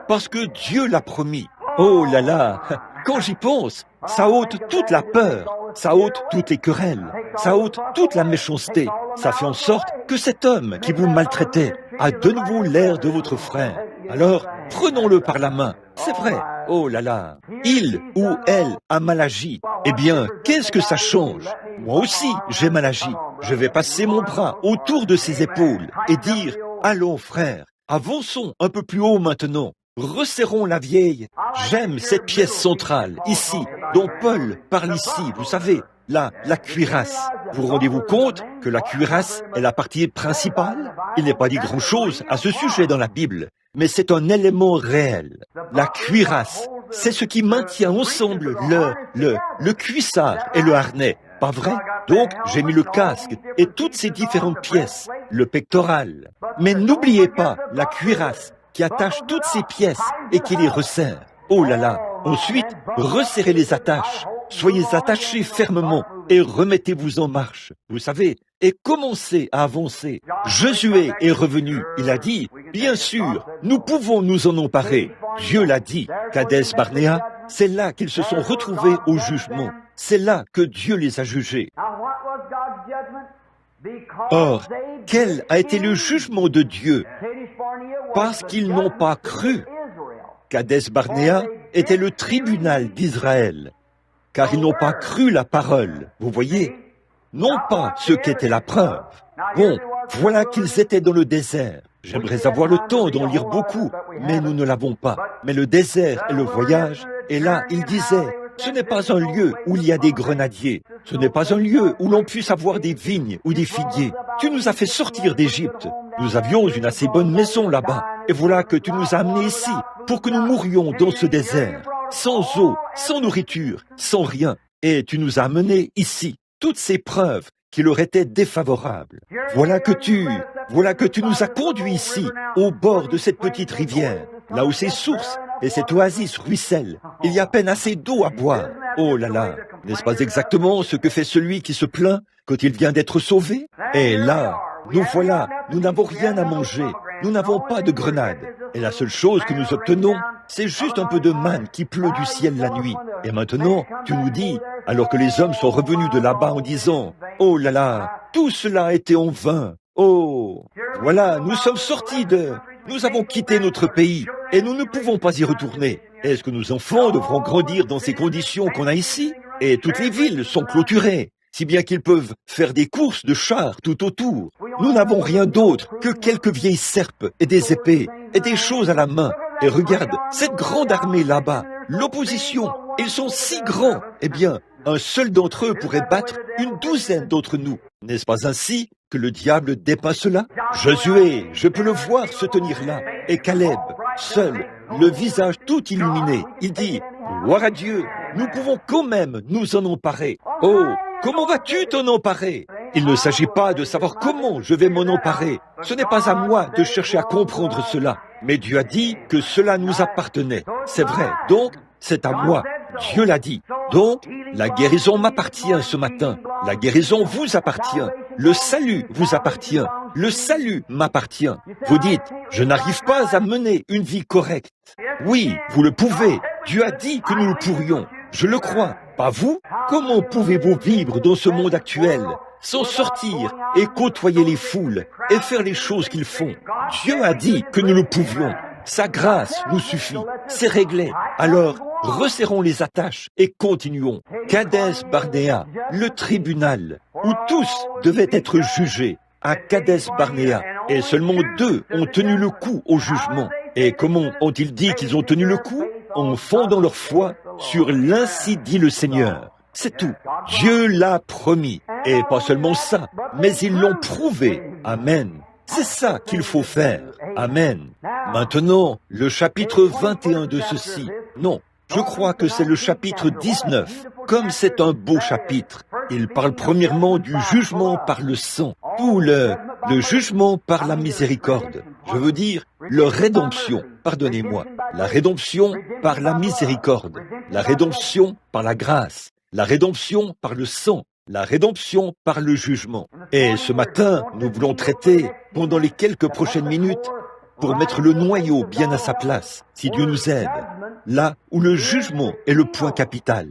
parce que Dieu l'a promis. Oh là là, quand j'y pense, ça ôte toute la peur, ça ôte toutes les querelles, ça ôte toute la méchanceté. Ça fait en sorte que cet homme qui vous maltraitait a de nouveau l'air de votre frère. Alors, prenons-le par la main. C'est vrai. Oh là là. Il ou elle a mal agi. Eh bien, qu'est-ce que ça change? Moi aussi, j'ai mal agi. Je vais passer mon bras autour de ses épaules et dire, allons frère, avançons un peu plus haut maintenant. Resserrons la vieille. J'aime cette pièce centrale, ici, dont Paul parle ici, vous savez, la cuirasse. Vous rendez-vous compte que la cuirasse est la partie principale? Il n'est pas dit grand-chose à ce sujet dans la Bible, mais c'est un élément réel. La cuirasse, c'est ce qui maintient ensemble le cuissard et le harnais. Pas vrai? Donc, j'ai mis le casque et toutes ces différentes pièces, le pectoral. Mais n'oubliez pas la cuirasse qui attache toutes ces pièces et qui les resserre. Oh là là! Ensuite, resserrez les attaches. Soyez attachés fermement et remettez-vous en marche, vous savez, et commencez à avancer. Josué est revenu, il a dit, bien sûr, nous pouvons nous en emparer. Dieu l'a dit, Kadès Barnéa, c'est là qu'ils se sont retrouvés au jugement. C'est là que Dieu les a jugés. Or, quel a été le jugement de Dieu? Parce qu'ils n'ont pas cru. Kadès Barnéa était le tribunal d'Israël, car ils n'ont pas cru la parole, vous voyez, non pas ce qu'était la preuve. Bon, voilà qu'ils étaient dans le désert. J'aimerais avoir le temps d'en lire beaucoup, mais nous ne l'avons pas. Mais le désert et le voyage, et là, il disait, ce n'est pas un lieu où il y a des grenadiers, ce n'est pas un lieu où l'on puisse avoir des vignes ou des figuiers. Tu nous as fait sortir d'Égypte. Nous avions une assez bonne maison là-bas, et voilà que tu nous as amenés ici pour que nous mourions dans ce désert, sans eau, sans nourriture, sans rien. Et tu nous as amenés ici, toutes ces preuves qui leur étaient défavorables. Voilà que tu nous as conduits ici, au bord de cette petite rivière, là où ces sources et cette oasis ruissellent. Il y a à peine assez d'eau à boire. Oh là là, n'est-ce pas exactement ce que fait celui qui se plaint quand il vient d'être sauvé? Et là, nous voilà, nous n'avons rien à manger, nous n'avons pas de grenades. Et la seule chose que nous obtenons, c'est juste un peu de manne qui pleut du ciel la nuit. Et maintenant, tu nous dis, alors que les hommes sont revenus de là-bas en disant, oh là là, tout cela a été en vain. Oh, voilà, nous sommes sortis nous avons quitté notre pays et nous ne pouvons pas y retourner. Est-ce que nos enfants devront grandir dans ces conditions qu'on a ici? Et toutes les villes sont clôturées, si bien qu'ils peuvent faire des courses de chars tout autour. Nous n'avons rien d'autre que quelques vieilles serpes et des épées et des choses à la main. Et regarde, cette grande armée là-bas, l'opposition, ils sont si grands. Eh bien, un seul d'entre eux pourrait battre une douzaine d'entre nous. N'est-ce pas ainsi que le diable dépeint cela? Josué, je peux le voir se tenir là. Et Caleb, seul, le visage tout illuminé, il dit, gloire à Dieu, nous pouvons quand même nous en emparer. Oh, comment vas-tu t'en emparer? Il ne s'agit pas de savoir comment je vais m'en emparer. Ce n'est pas à moi de chercher à comprendre cela. Mais Dieu a dit que cela nous appartenait. C'est vrai, donc c'est à moi. Dieu l'a dit. Donc, la guérison m'appartient ce matin. La guérison vous appartient. Le salut vous appartient. Le salut m'appartient. Vous dites, je n'arrive pas à mener une vie correcte. Oui, vous le pouvez. Dieu a dit que nous le pourrions. Je le crois. Pas vous? Comment pouvez-vous vivre dans ce monde actuel sans sortir et côtoyer les foules et faire les choses qu'ils font? Dieu a dit que nous le pouvions. Sa grâce nous suffit. C'est réglé. Alors, resserrons les attaches et continuons. Kadès Barnéa, le tribunal, où tous devaient être jugés, à Kadès Barnéa, et seulement 2 ont tenu le coup au jugement. Et comment ont-ils dit qu'ils ont tenu le coup? En fondant leur foi sur l'Ainsi dit le Seigneur. C'est tout. Dieu l'a promis. Et pas seulement ça, mais ils l'ont prouvé. Amen. C'est ça qu'il faut faire. Amen. Maintenant, le chapitre 21 de ceci. Non, je crois que c'est le chapitre 19. Comme c'est un beau chapitre, il parle premièrement du jugement par le sang, ou le jugement par la miséricorde. Je veux dire, la rédemption, pardonnez-moi, la rédemption par la miséricorde, la rédemption par la grâce, la rédemption par le sang, la rédemption par le jugement. Et ce matin, nous voulons traiter, pendant les quelques prochaines minutes, pour mettre le noyau bien à sa place, si Dieu nous aide, là où le jugement est le point capital.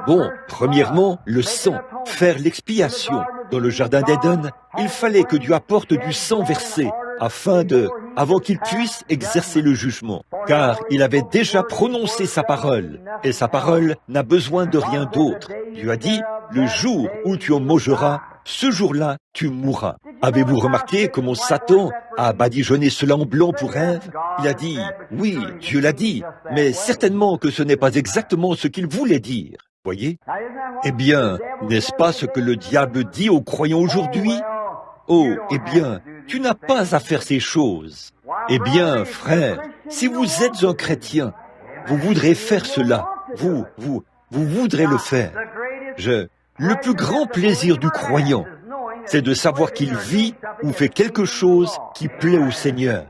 Bon, premièrement, le sang, faire l'expiation. Dans le jardin d'Éden, il fallait que Dieu apporte du sang versé, avant qu'il puisse exercer le jugement, car il avait déjà prononcé sa parole, et sa parole n'a besoin de rien d'autre. Dieu a dit, le jour où tu en mangeras, ce jour-là, tu mourras. Avez-vous remarqué comment Satan a badigeonné cela en blanc pour Ève? Il a dit, oui, Dieu l'a dit, mais certainement que ce n'est pas exactement ce qu'il voulait dire. Voyez? Eh bien, n'est-ce pas ce que le diable dit aux croyants aujourd'hui? Oh, eh bien, tu n'as pas à faire ces choses. Eh bien, frère, si vous êtes un chrétien, vous voudrez faire cela. Vous voudrez le faire. Le plus grand plaisir du croyant, c'est de savoir qu'il vit ou fait quelque chose qui plaît au Seigneur.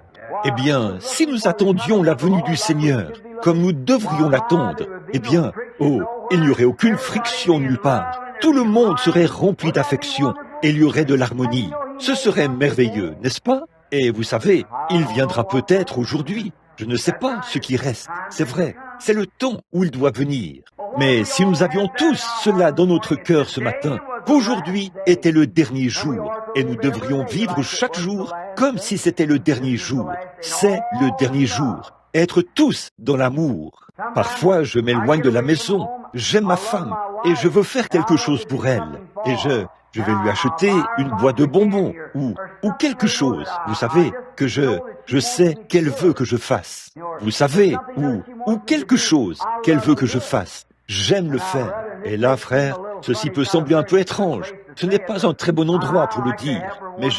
Eh bien, si nous attendions la venue du Seigneur, comme nous devrions l'attendre, eh bien, oh, il n'y aurait aucune friction nulle part. tout le monde serait rempli d'affection et il y aurait de l'harmonie. Ce serait merveilleux, n'est-ce pas? Et vous savez, il viendra peut-être aujourd'hui. Je ne sais pas ce qui reste, c'est vrai. C'est le temps où il doit venir. Mais si nous avions tous cela dans notre cœur ce matin, qu'aujourd'hui était le dernier jour, et nous devrions vivre chaque jour comme si c'était le dernier jour. C'est le dernier jour. Être tous dans l'amour. Parfois, je m'éloigne de la maison. J'aime ma femme et je veux faire quelque chose pour elle. Et je vais lui acheter une boîte de bonbons ou quelque chose, vous savez, que je sais qu'elle veut que je fasse. Vous savez, ou quelque chose qu'elle veut que je fasse. J'aime le faire. Et là, frère, ceci peut sembler un peu étrange. Ce n'est pas un très bon endroit pour le dire, mais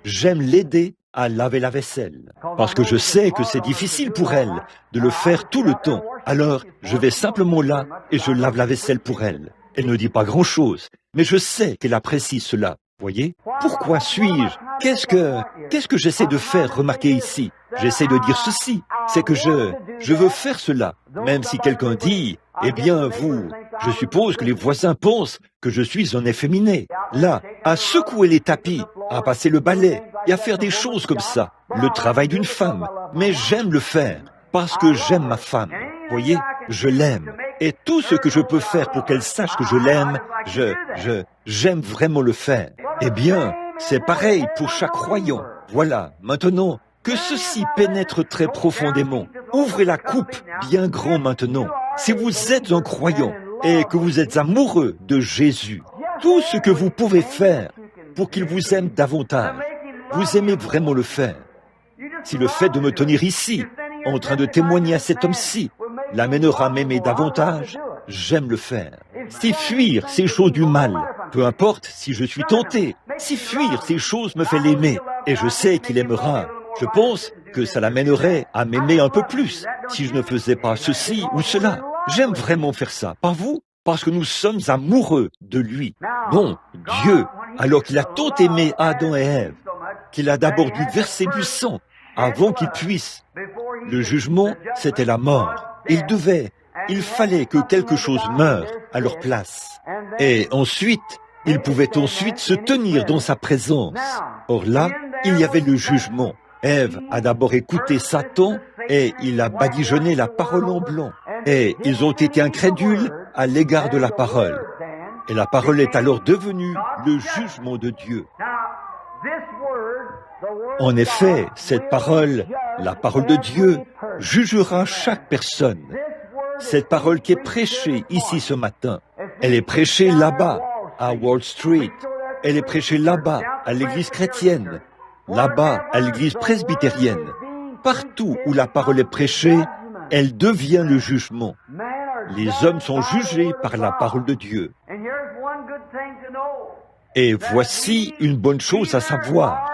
j'aime l'aider à laver la vaisselle. Parce que je sais que c'est difficile pour elle de le faire tout le temps. Alors, je vais simplement là et je lave la vaisselle pour elle. Elle ne dit pas grand-chose, mais je sais qu'elle apprécie cela. Voyez? Pourquoi suis-je? Qu'est-ce que j'essaie de faire remarquer ici? J'essaie de dire ceci, c'est que je veux faire cela. Même si quelqu'un dit, eh bien je suppose que les voisins pensent que je suis un efféminé. Là, à secouer les tapis, à passer le balai et à faire des choses comme ça. Le travail d'une femme. Mais j'aime le faire, parce que j'aime ma femme. Voyez? Je l'aime. Et tout ce que je peux faire pour qu'elle sache que je l'aime, j'aime vraiment le faire. Eh bien, c'est pareil pour chaque croyant. Voilà, maintenant, que ceci pénètre très profondément. Ouvrez la coupe bien grand maintenant. Si vous êtes un croyant et que vous êtes amoureux de Jésus, tout ce que vous pouvez faire pour qu'il vous aime davantage, vous aimez vraiment le faire. Si le fait de me tenir ici, en train de témoigner à cet homme-ci, l'amènera à m'aimer davantage, j'aime le faire. Si fuir ces choses du mal, peu importe si je suis tenté, si fuir ces choses me fait l'aimer, et je sais qu'il aimera, je pense que ça l'amènerait à m'aimer un peu plus, si je ne faisais pas ceci ou cela. J'aime vraiment faire ça, pas vous? Parce que nous sommes amoureux de lui. Bon, Dieu, alors qu'il a tant aimé Adam et Ève, qu'il a d'abord dû verser du sang avant qu'il puisse. Le jugement, c'était la mort. Il fallait que quelque chose meure à leur place. Et ensuite, ils pouvaient ensuite se tenir dans sa présence. Or là, il y avait le jugement. Ève a d'abord écouté Satan et il a badigeonné la parole en blanc. Et ils ont été incrédules à l'égard de la parole. Et la parole est alors devenue le jugement de Dieu. En effet, cette parole, la parole de Dieu, jugera chaque personne. Cette parole qui est prêchée ici ce matin, elle est prêchée là-bas, à Wall Street. Elle est prêchée là-bas, à l'église chrétienne. Là-bas, à l'église presbytérienne. Partout où la parole est prêchée, elle devient le jugement. Les hommes sont jugés par la parole de Dieu. Et voici une bonne chose à savoir.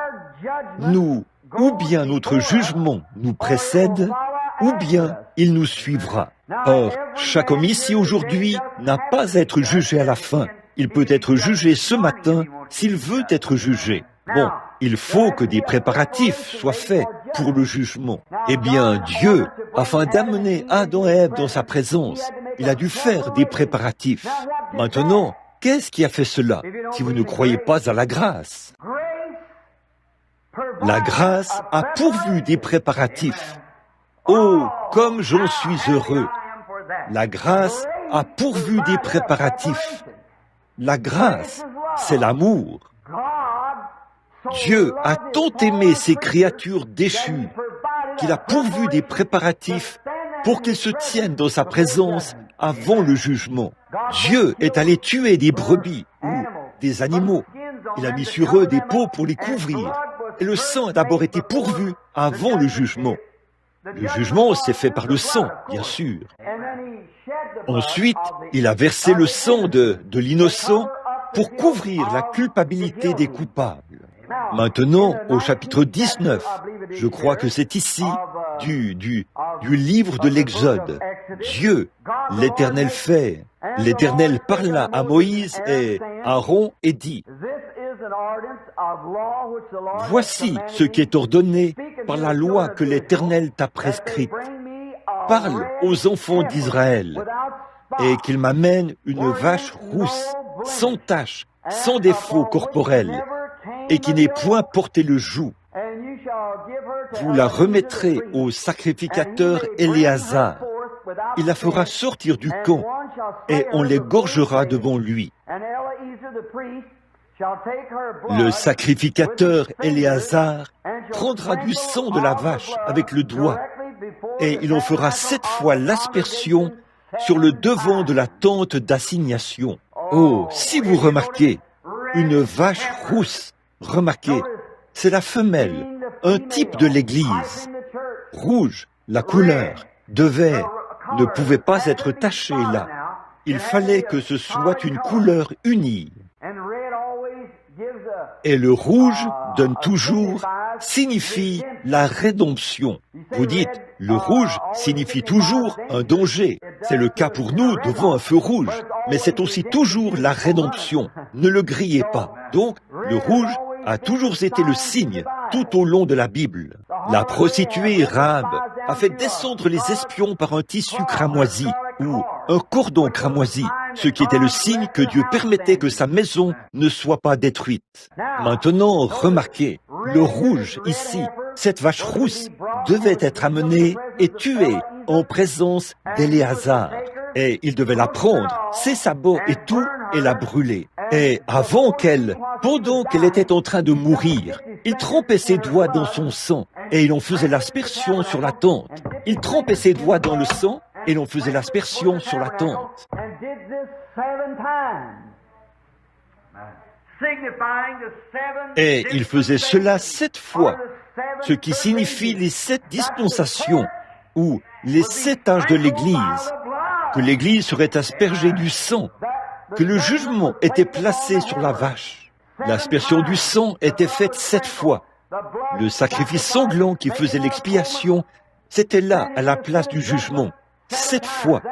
Nous, ou bien notre jugement nous précède, ou bien il nous suivra. Or, chaque homme ici aujourd'hui n'a pas à être jugé à la fin. Il peut être jugé ce matin s'il veut être jugé. Bon, il faut que des préparatifs soient faits pour le jugement. Eh bien, Dieu, afin d'amener Adam et Ève dans sa présence, il a dû faire des préparatifs. Maintenant, qu'est-ce qui a fait cela, si vous ne croyez pas à la grâce? La grâce a pourvu des préparatifs. Oh, comme j'en suis heureux! La grâce a pourvu des préparatifs. La grâce, c'est l'amour. Dieu a tant aimé ces créatures déchues qu'il a pourvu des préparatifs pour qu'ils se tiennent dans sa présence avant le jugement. Dieu est allé tuer des brebis ou des animaux. Il a mis sur eux des peaux pour les couvrir. Et le sang a d'abord été pourvu avant le jugement. Le jugement s'est fait par le sang, bien sûr. Ensuite, il a versé le sang de l'innocent pour couvrir la culpabilité des coupables. Maintenant, au chapitre 19, je crois que c'est ici, du livre de l'Exode, Dieu, l'Éternel fait. L'Éternel parla à Moïse et Aaron et dit, « Voici ce qui est ordonné par la loi que l'Éternel t'a prescrite. Parle aux enfants d'Israël et qu'ils m'amènent une vache rousse sans tache, sans défaut corporel, et qui n'ait point porté le joug. Vous la remettrez au sacrificateur Éléazar. Il la fera sortir du camp, et on l'égorgera devant lui. Le sacrificateur Éléazar prendra du sang de la vache avec le doigt, et il en fera 7 fois l'aspersion sur le devant de la tente d'assignation. Oh, si vous remarquez, une vache rousse, remarquez, c'est la femelle, un type de l'Église. Rouge, la couleur, ne pouvait pas être tachée là. Il fallait que ce soit une couleur unie. Et le rouge donne toujours, signifie la rédemption. Vous dites, le rouge signifie toujours un danger. C'est le cas pour nous devant un feu rouge. Mais c'est aussi toujours la rédemption. Ne le grillez pas. Donc, le rouge a toujours été le signe tout au long de la Bible. La prostituée Rahab a fait descendre les espions par un tissu cramoisi ou un cordon cramoisi, ce qui était le signe que Dieu permettait que sa maison ne soit pas détruite. Maintenant, remarquez, le rouge ici, cette vache rousse, devait être amenée et tuée en présence d'Éléazar. Et il devait la prendre, ses sabots et tout, et la brûler. Et pendant qu'elle était en train de mourir, il trempait ses doigts dans son sang, et il en faisait l'aspersion sur la tente. Il trempait ses doigts dans le sang, et l'on faisait l'aspersion sur la tente. Et il faisait cela 7 fois, ce qui signifie les 7 dispensations, ou les 7 âges de l'Église, que l'Église serait aspergée du sang, que le jugement était placé sur la vache. L'aspersion du sang était faite 7 fois. Le sacrifice sanglant qui faisait l'expiation, c'était là, à la place du jugement, 7 fois.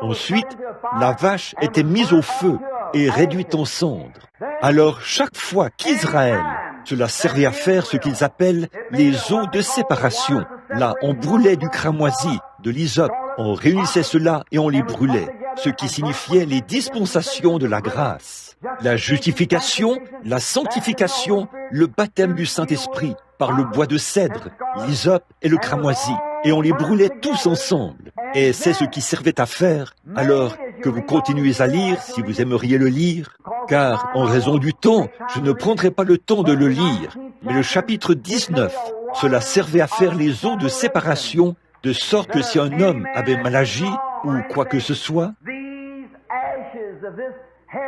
Ensuite, la vache était mise au feu et réduite en cendres. Alors, chaque fois qu'Israël, cela servait à faire ce qu'ils appellent les eaux de séparation. Là, on brûlait du cramoisi, de l'hysope, on réunissait cela et on les brûlait, ce qui signifiait les dispensations de la grâce. La justification, la sanctification, le baptême du Saint-Esprit, par le bois de cèdre, l'hysope et le cramoisi. Et on les brûlait tous ensemble. Et c'est ce qui servait à faire, alors que vous continuez à lire, si vous aimeriez le lire, car en raison du temps, je ne prendrai pas le temps de le lire. Mais le chapitre 19, cela servait à faire les eaux de séparation, de sorte que si un homme avait mal agi, ou quoi que ce soit,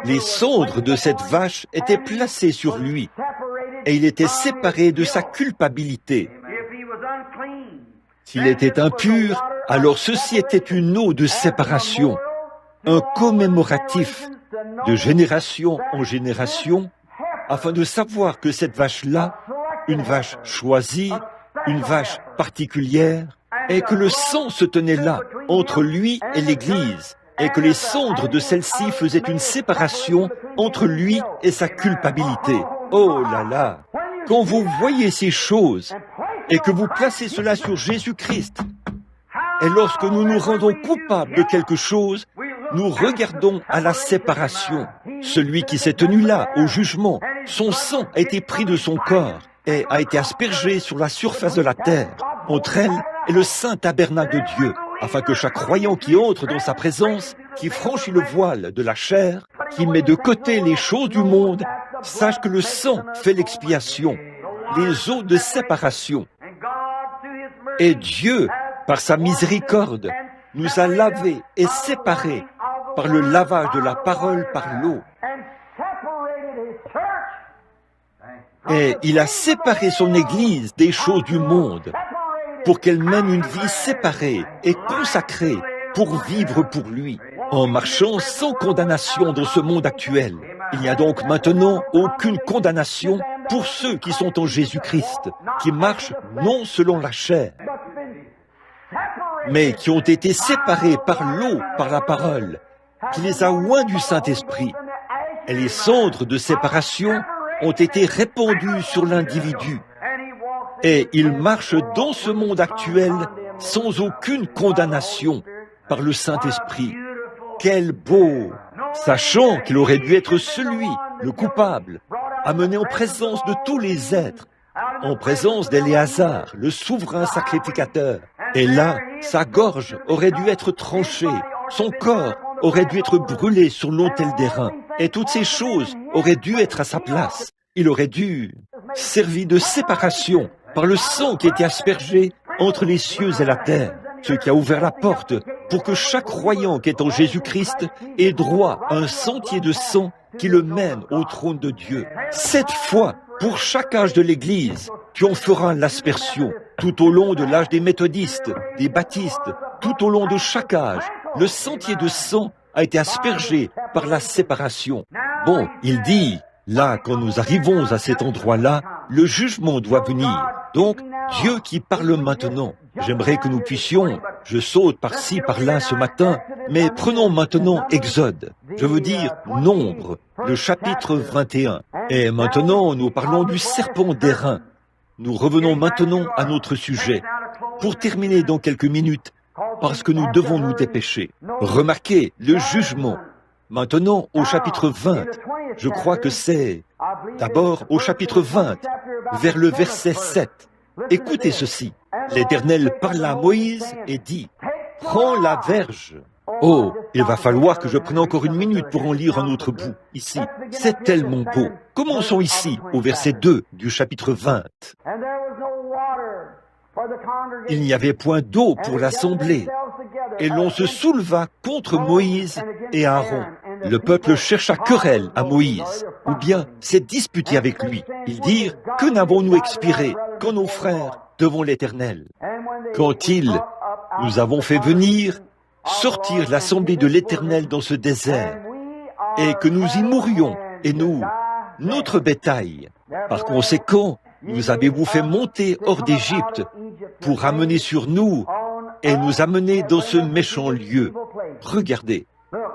les cendres de cette vache étaient placées sur lui, et il était séparé de sa culpabilité. S'il était impur, alors ceci était une eau de séparation, un commémoratif de génération en génération, afin de savoir que cette vache-là, une vache choisie, une vache particulière, et que le sang se tenait là, entre lui et l'Église, et que les cendres de celle-ci faisaient une séparation entre lui et sa culpabilité. Oh là là! Quand vous voyez ces choses, et que vous placez cela sur Jésus-Christ, et lorsque nous nous rendons coupables de quelque chose, nous regardons à la séparation. Celui qui s'est tenu là, au jugement, son sang a été pris de son corps et a été aspergé sur la surface de la terre, entre elle et le saint tabernacle de Dieu, afin que chaque croyant qui entre dans sa présence, qui franchit le voile de la chair, qui met de côté les choses du monde, sache que le sang fait l'expiation, les eaux de séparation. Et Dieu, par sa miséricorde, nous a lavés et séparés par le lavage de la parole par l'eau. Et il a séparé son Église des choses du monde pour qu'elle mène une vie séparée et consacrée pour vivre pour lui, en marchant sans condamnation dans ce monde actuel. Il n'y a donc maintenant aucune condamnation pour ceux qui sont en Jésus-Christ, qui marchent non selon la chair, mais qui ont été séparés par l'eau, par la parole, qui les a oints du Saint-Esprit. Et les cendres de séparation ont été répandues sur l'individu. Et il marche dans ce monde actuel sans aucune condamnation par le Saint-Esprit. Quel beau, sachant qu'il aurait dû être celui, le coupable, amené en présence de tous les êtres, en présence d'Éléazar, le souverain sacrificateur. Et là, sa gorge aurait dû être tranchée, son corps aurait dû être brûlé sur l'autel d'airain, et toutes ces choses auraient dû être à sa place. Il aurait dû servir de séparation par le sang qui était aspergé entre les cieux et la terre, ce qui a ouvert la porte pour que chaque croyant qui est en Jésus-Christ ait droit à un sentier de sang qui le mène au trône de Dieu. 7 fois pour chaque âge de l'Église, tu en feras l'aspersion, tout au long de l'âge des méthodistes, des baptistes, tout au long de chaque âge. Le sentier de sang a été aspergé par la séparation. Bon, il dit, là, quand nous arrivons à cet endroit-là, le jugement doit venir. Donc, Dieu qui parle maintenant. J'aimerais que nous puissions, je saute par-ci, par-là ce matin, mais prenons maintenant Exode. Je veux dire Nombre, le chapitre 21. Et maintenant, nous parlons du serpent d'airain. Nous revenons maintenant à notre sujet. Pour terminer dans quelques minutes, parce que nous devons nous dépêcher. Remarquez le jugement. Maintenant, au chapitre 20, je crois que c'est d'abord au chapitre 20, vers le verset 7. Écoutez ceci. L'Éternel parla à Moïse et dit, « Prends la verge. » Oh, il va falloir que je prenne encore une minute pour en lire un autre bout, ici. C'est tellement beau. Commençons ici, au verset 2 du chapitre 20. Il n'y avait point d'eau pour l'assemblée, et l'on se souleva contre Moïse et Aaron. Le peuple chercha querelle à Moïse, ou bien s'est disputé avec lui. Ils dirent, « Que n'avons-nous expiré quand nos frères devant l'Éternel ?» Quand nous avons fait venir, sortir l'assemblée de l'Éternel dans ce désert, et que nous y mourions, et nous, notre bétail. Par conséquent, nous avez-vous fait monter hors d'Égypte pour amener sur nous et nous amener dans ce méchant lieu. Regardez,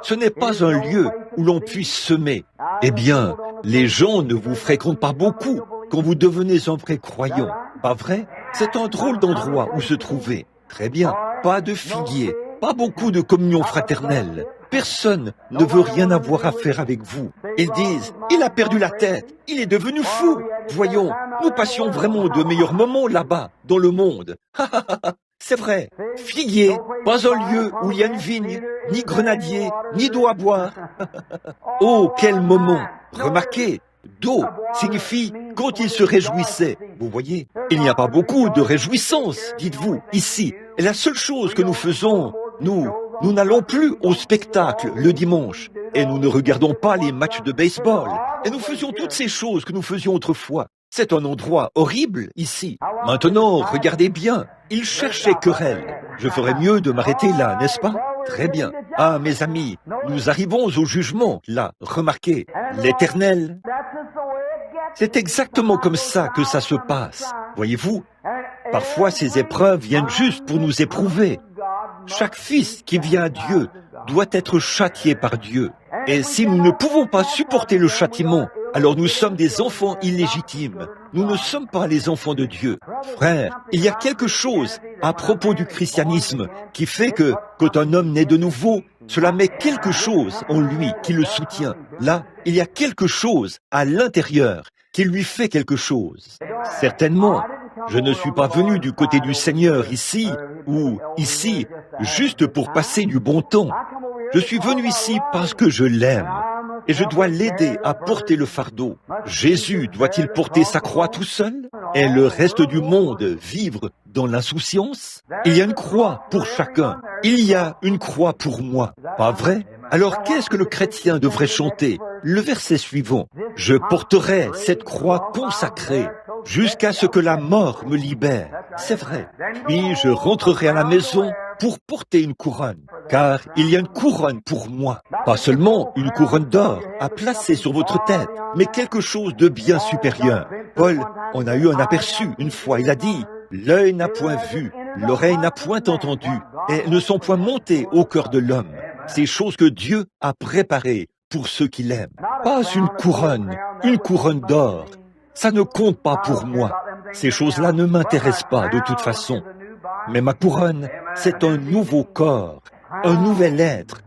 ce n'est pas un lieu où l'on puisse semer. Eh bien, les gens ne vous fréquentent pas beaucoup quand vous devenez un vrai croyant. Pas vrai? C'est un drôle d'endroit où se trouver. Très bien, pas de figuier, pas beaucoup de communion fraternelle. Personne ne veut rien avoir à faire avec vous. Ils disent, il a perdu la tête, il est devenu fou. Voyons, nous passions vraiment de meilleurs moments là-bas, dans le monde. C'est vrai, figuier, pas un lieu où il y a une vigne, ni grenadier, ni d'eau à boire. Oh, quel moment! Remarquez, d'eau signifie quand il se réjouissait. Vous voyez, il n'y a pas beaucoup de réjouissance, dites-vous, ici. Et la seule chose que nous faisons, nous n'allons plus au spectacle le dimanche, et nous ne regardons pas les matchs de baseball, et nous faisions toutes ces choses que nous faisions autrefois. C'est un endroit horrible, ici. Maintenant, regardez bien, il cherchait querelle. Je ferais mieux de m'arrêter là, n'est-ce pas? Très bien. Ah, mes amis, nous arrivons au jugement, là, remarquez, l'Éternel. C'est exactement comme ça que ça se passe. Voyez-vous, parfois ces épreuves viennent juste pour nous éprouver. Chaque fils qui vient à Dieu doit être châtié par Dieu. Et si nous ne pouvons pas supporter le châtiment, alors nous sommes des enfants illégitimes. Nous ne sommes pas les enfants de Dieu. Frère, il y a quelque chose à propos du christianisme qui fait que, quand un homme naît de nouveau, cela met quelque chose en lui qui le soutient. Là, il y a quelque chose à l'intérieur qui lui fait quelque chose. Certainement, je ne suis pas venu du côté du Seigneur ici, ou ici, juste pour passer du bon temps. Je suis venu ici parce que je l'aime. Et je dois l'aider à porter le fardeau. Jésus doit-il porter sa croix tout seul? Et le reste du monde vivre dans l'insouciance? Il y a une croix pour chacun. Il y a une croix pour moi. Pas vrai? Alors qu'est-ce que le chrétien devrait chanter? Le verset suivant. Je porterai cette croix consacrée jusqu'à ce que la mort me libère. C'est vrai. Puis je rentrerai à la maison pour porter une couronne, car il y a une couronne pour moi. Pas seulement une couronne d'or à placer sur votre tête, mais quelque chose de bien supérieur. Paul en a eu un aperçu une fois. Il a dit, l'œil n'a point vu, l'oreille n'a point entendu, et ne sont point montées au cœur de l'homme. Ces choses que Dieu a préparées pour ceux qui l'aiment. Pas une couronne d'or. Ça ne compte pas pour moi. Ces choses-là ne m'intéressent pas de toute façon. Mais ma couronne, c'est un nouveau corps, un nouvel être,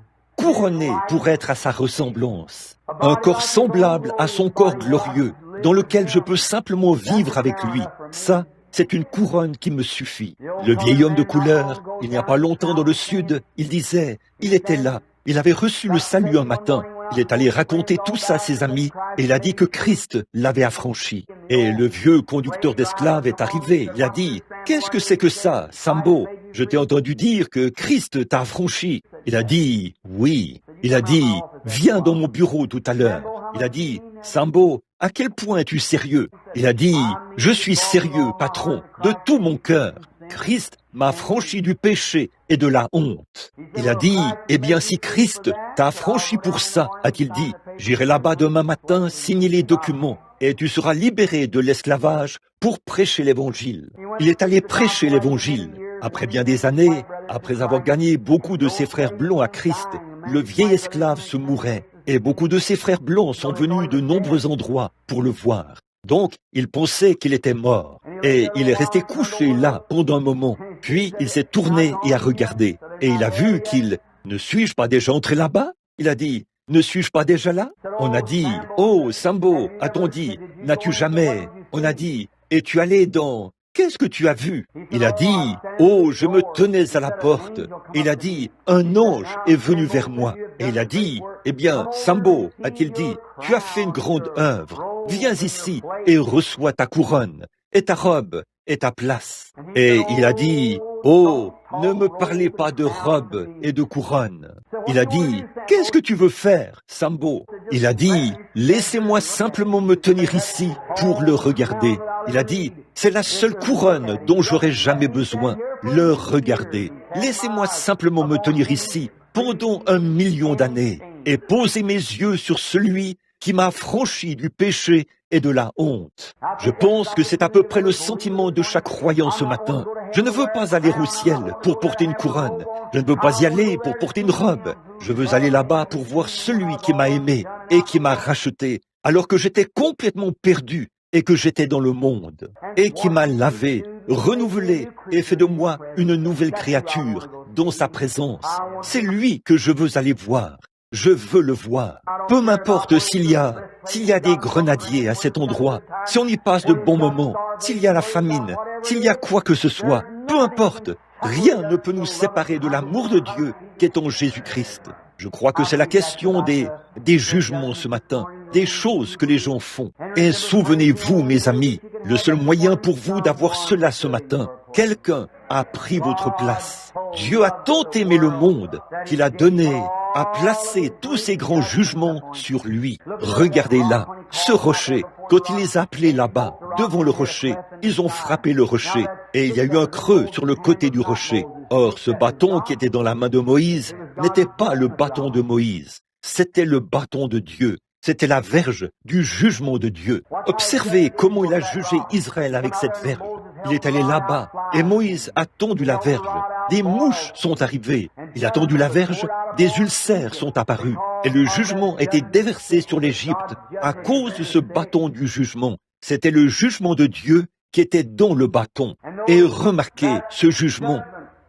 couronné pour être à sa ressemblance. Un corps semblable à son corps glorieux, dans lequel je peux simplement vivre avec lui. Ça, c'est une couronne qui me suffit. Le vieil homme de couleur, il n'y a pas longtemps dans le sud, il disait, il était là, il avait reçu le salut un matin. Il est allé raconter tout ça à ses amis et il a dit que Christ l'avait affranchi. Et le vieux conducteur d'esclaves est arrivé. Il a dit, « Qu'est-ce que c'est que ça, Sambo? Je t'ai entendu dire que Christ t'a affranchi. » Il a dit, « Oui. » Il a dit, « Viens dans mon bureau tout à l'heure. » Il a dit, « Sambo, à quel point es-tu sérieux? » Il a dit, « Je suis sérieux, patron, de tout mon cœur. Christ m'a affranchi du péché et de la honte. » Il a dit, « Eh bien, si Christ t'a affranchi pour ça, a-t-il dit, j'irai là-bas demain matin signer les documents et tu seras libéré de l'esclavage pour prêcher l'évangile. » Il est allé prêcher l'évangile. Après bien des années, après avoir gagné beaucoup de ses frères blancs à Christ, le vieil esclave se mourait et beaucoup de ses frères blancs sont venus de nombreux endroits pour le voir. Donc, il pensait qu'il était mort. Et il est resté couché là pendant un moment. Puis, il s'est tourné et a regardé. Et il a vu qu'il... Ne suis-je pas déjà entré là-bas? Il a dit, ne suis-je pas déjà là? On a dit, oh, Sambo, a-t-on dit, n'as-tu jamais? On a dit, es-tu allé dans... Qu'est-ce que tu as vu? Il a dit, oh, je me tenais à la porte. Il a dit, un ange est venu vers moi. Et il a dit, eh bien, Sambo, a-t-il dit, tu as fait une grande œuvre. Viens ici et reçois ta couronne, et ta robe, et ta place. Et il a dit, oh, ne me parlez pas de robe et de couronne. Il a dit, qu'est-ce que tu veux faire, Sambo? Il a dit, laissez-moi simplement me tenir ici pour le regarder. Il a dit, c'est la seule couronne dont j'aurais jamais besoin, le regarder. Laissez-moi simplement me tenir ici pendant 1 million d'années et poser mes yeux sur celui qui m'a affranchi du péché et de la honte. Je pense que c'est à peu près le sentiment de chaque croyant ce matin. Je ne veux pas aller au ciel pour porter une couronne. Je ne veux pas y aller pour porter une robe. Je veux aller là-bas pour voir celui qui m'a aimé et qui m'a racheté alors que j'étais complètement perdu et que j'étais dans le monde, et qui m'a lavé, renouvelé et fait de moi une nouvelle créature dans sa présence. C'est lui que je veux aller voir. Je veux le voir. Peu m'importe s'il y a des grenadiers à cet endroit, si on y passe de bons moments, s'il y a la famine, s'il y a quoi que ce soit, peu importe. Rien ne peut nous séparer de l'amour de Dieu qui est en Jésus-Christ. Je crois que c'est la question des jugements ce matin, des choses que les gens font. Et souvenez-vous, mes amis, le seul moyen pour vous d'avoir cela ce matin, quelqu'un a pris votre place. Dieu a tant aimé le monde qu'il a donné, a placé tous ces grands jugements sur lui. Regardez là, ce rocher, quand il les a appelés là-bas, devant le rocher, ils ont frappé le rocher et il y a eu un creux sur le côté du rocher. Or, ce bâton qui était dans la main de Moïse n'était pas le bâton de Moïse, c'était le bâton de Dieu. C'était la verge du jugement de Dieu. Observez comment il a jugé Israël avec cette verge. Il est allé là-bas et Moïse a tendu la verge. Des mouches sont arrivées. Il a tendu la verge, des ulcères sont apparus. Et le jugement était déversé sur l'Égypte à cause de ce bâton du jugement. C'était le jugement de Dieu qui était dans le bâton. Et remarquez ce jugement.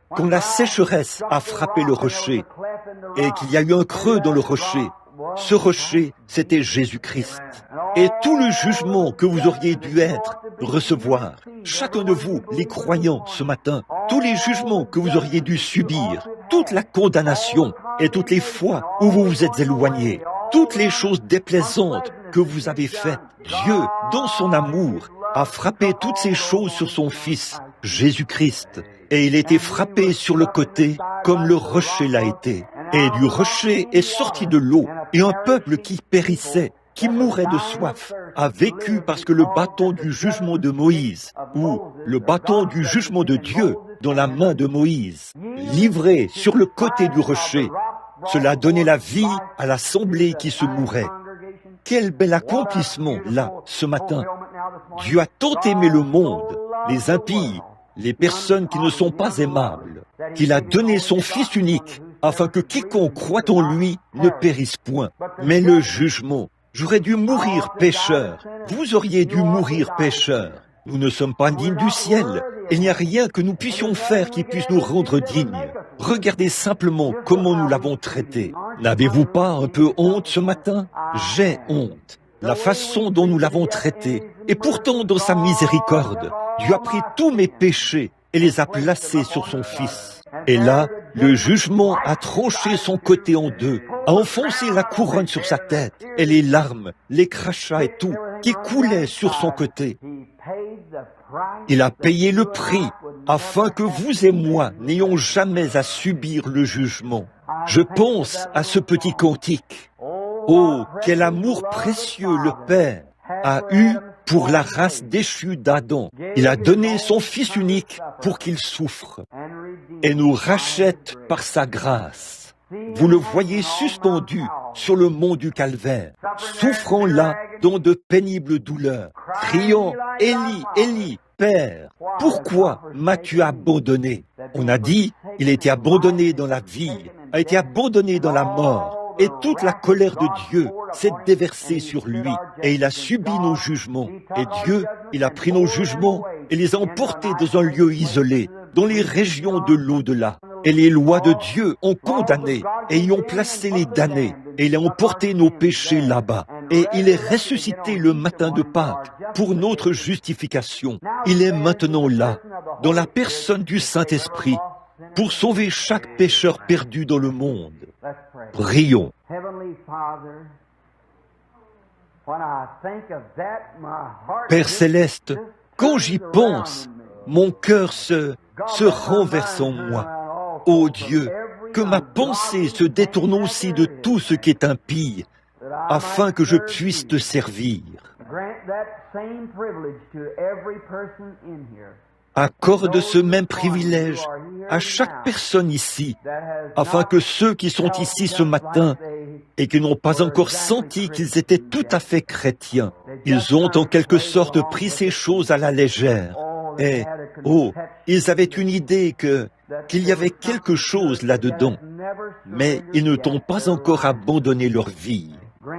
Quand la sécheresse a frappé le rocher et qu'il y a eu un creux dans le rocher, ce rocher, c'était Jésus-Christ. Et tout le jugement que vous auriez dû recevoir, chacun de vous, les croyants, ce matin, tous les jugements que vous auriez dû subir, toute la condamnation et toutes les fois où vous vous êtes éloignés, toutes les choses déplaisantes que vous avez faites, Dieu, dans son amour, a frappé toutes ces choses sur son Fils, Jésus-Christ. Et il a été frappé sur le côté comme le rocher l'a été. Et du rocher est sorti de l'eau, et un peuple qui périssait, qui mourait de soif, a vécu parce que le bâton du jugement de Moïse, ou le bâton du jugement de Dieu dans la main de Moïse, livré sur le côté du rocher, cela a donné la vie à l'assemblée qui se mourait. Quel bel accomplissement, là, ce matin. Dieu a tant aimé le monde, les impies, les personnes qui ne sont pas aimables, qu'il a donné son Fils unique, afin que quiconque croit en lui ne périsse point. Mais le jugement, j'aurais dû mourir pécheur, vous auriez dû mourir pécheur. Nous ne sommes pas dignes du ciel. Il n'y a rien que nous puissions faire qui puisse nous rendre dignes. Regardez simplement comment nous l'avons traité. N'avez-vous pas un peu honte ce matin? J'ai honte. La façon dont nous l'avons traité. Et pourtant, dans sa miséricorde, Dieu a pris tous mes péchés et les a placés sur son Fils. Et là, le jugement a tranché son côté en deux, a enfoncé la couronne sur sa tête, et les larmes, les crachats et tout, qui coulaient sur son côté. Il a payé le prix, afin que vous et moi n'ayons jamais à subir le jugement. Je pense à ce petit cantique. Oh, quel amour précieux le Père a eu pour la race déchue d'Adam. Il a donné son Fils unique pour qu'il souffre et nous rachète par sa grâce. Vous le voyez suspendu sur le mont du Calvaire, souffrant là dans de pénibles douleurs, criant « Élie, Élie, Père, pourquoi m'as-tu abandonné ?» On a dit, il a été abandonné dans la vie, a été abandonné dans la mort. Et toute la colère de Dieu s'est déversée sur lui, et il a subi nos jugements. Et Dieu, il a pris nos jugements et les a emportés dans un lieu isolé, dans les régions de l'au-delà. Et les lois de Dieu ont condamné, et y ont placé les damnés, et il a emporté nos péchés là-bas. Et il est ressuscité le matin de Pâques pour notre justification. Il est maintenant là, dans la personne du Saint-Esprit, pour sauver chaque pécheur perdu dans le monde. Prions. Père céleste, quand j'y pense, mon cœur se renverse en moi. Ô Dieu, que ma pensée se détourne aussi de tout ce qui est impie, afin que je puisse te servir. Accorde ce même privilège à chaque personne ici, afin que ceux qui sont ici ce matin et qui n'ont pas encore senti qu'ils étaient tout à fait chrétiens, ils ont en quelque sorte pris ces choses à la légère. Et, ils avaient une idée qu'il y avait quelque chose là-dedans, mais ils ne t'ont pas encore abandonné leur vie.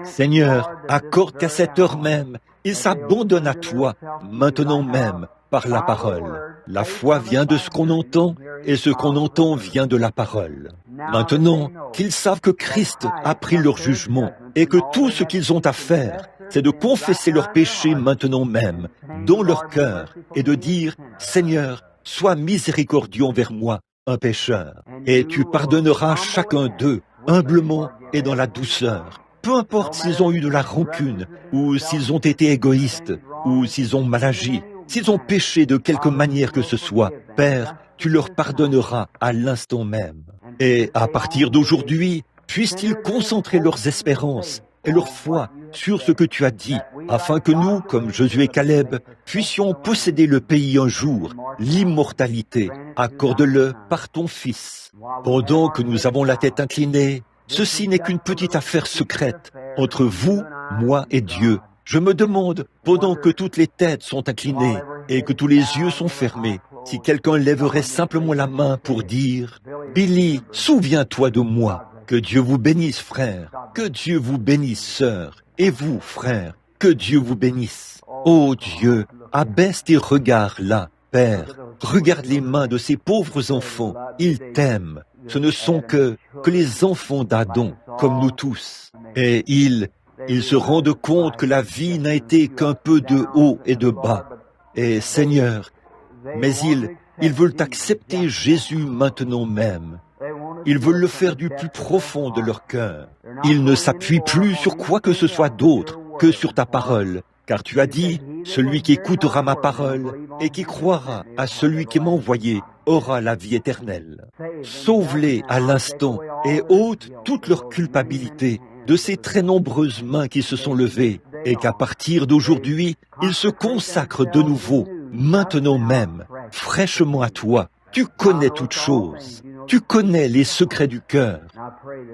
Seigneur, accorde qu'à cette heure même, ils s'abandonnent à toi, maintenant même, par la parole. La foi vient de ce qu'on entend, et ce qu'on entend vient de la parole. Maintenant, qu'ils savent que Christ a pris leur jugement, et que tout ce qu'ils ont à faire, c'est de confesser leurs péchés maintenant même, dans leur cœur, et de dire, « Seigneur, sois miséricordieux envers moi, un pécheur. » Et tu pardonneras chacun d'eux, humblement et dans la douceur. Peu importe s'ils ont eu de la rancune, ou s'ils ont été égoïstes, ou s'ils ont mal agi, s'ils ont péché de quelque manière que ce soit, Père, tu leur pardonneras à l'instant même. Et à partir d'aujourd'hui, puissent-ils concentrer leurs espérances et leur foi sur ce que tu as dit, afin que nous, comme Josué et Caleb, puissions posséder le pays un jour, l'immortalité. Accorde-le par ton Fils. Pendant que nous avons la tête inclinée, ceci n'est qu'une petite affaire secrète entre vous, moi et Dieu. Je me demande, pendant que toutes les têtes sont inclinées et que tous les yeux sont fermés, si quelqu'un lèverait simplement la main pour dire « Billy, souviens-toi de moi. Que Dieu vous bénisse, frère. Que Dieu vous bénisse, sœur. Et vous, frère, que Dieu vous bénisse. Ô Dieu, abaisse tes regards là, Père. Regarde les mains de ces pauvres enfants. Ils t'aiment. Ce ne sont que les enfants d'Adam, comme nous tous. Et ils se rendent compte que la vie n'a été qu'un peu de haut et de bas. Et Seigneur, mais ils veulent accepter Jésus maintenant même. Ils veulent le faire du plus profond de leur cœur. Ils ne s'appuient plus sur quoi que ce soit d'autre que sur ta parole. Car tu as dit, celui qui écoutera ma parole et qui croira à celui qui m'a envoyé aura la vie éternelle. Sauve-les à l'instant et ôte toute leur culpabilité de ces très nombreuses mains qui se sont levées et qu'à partir d'aujourd'hui, ils se consacrent de nouveau, maintenant même, fraîchement à toi. Tu connais toutes choses. Tu connais les secrets du cœur.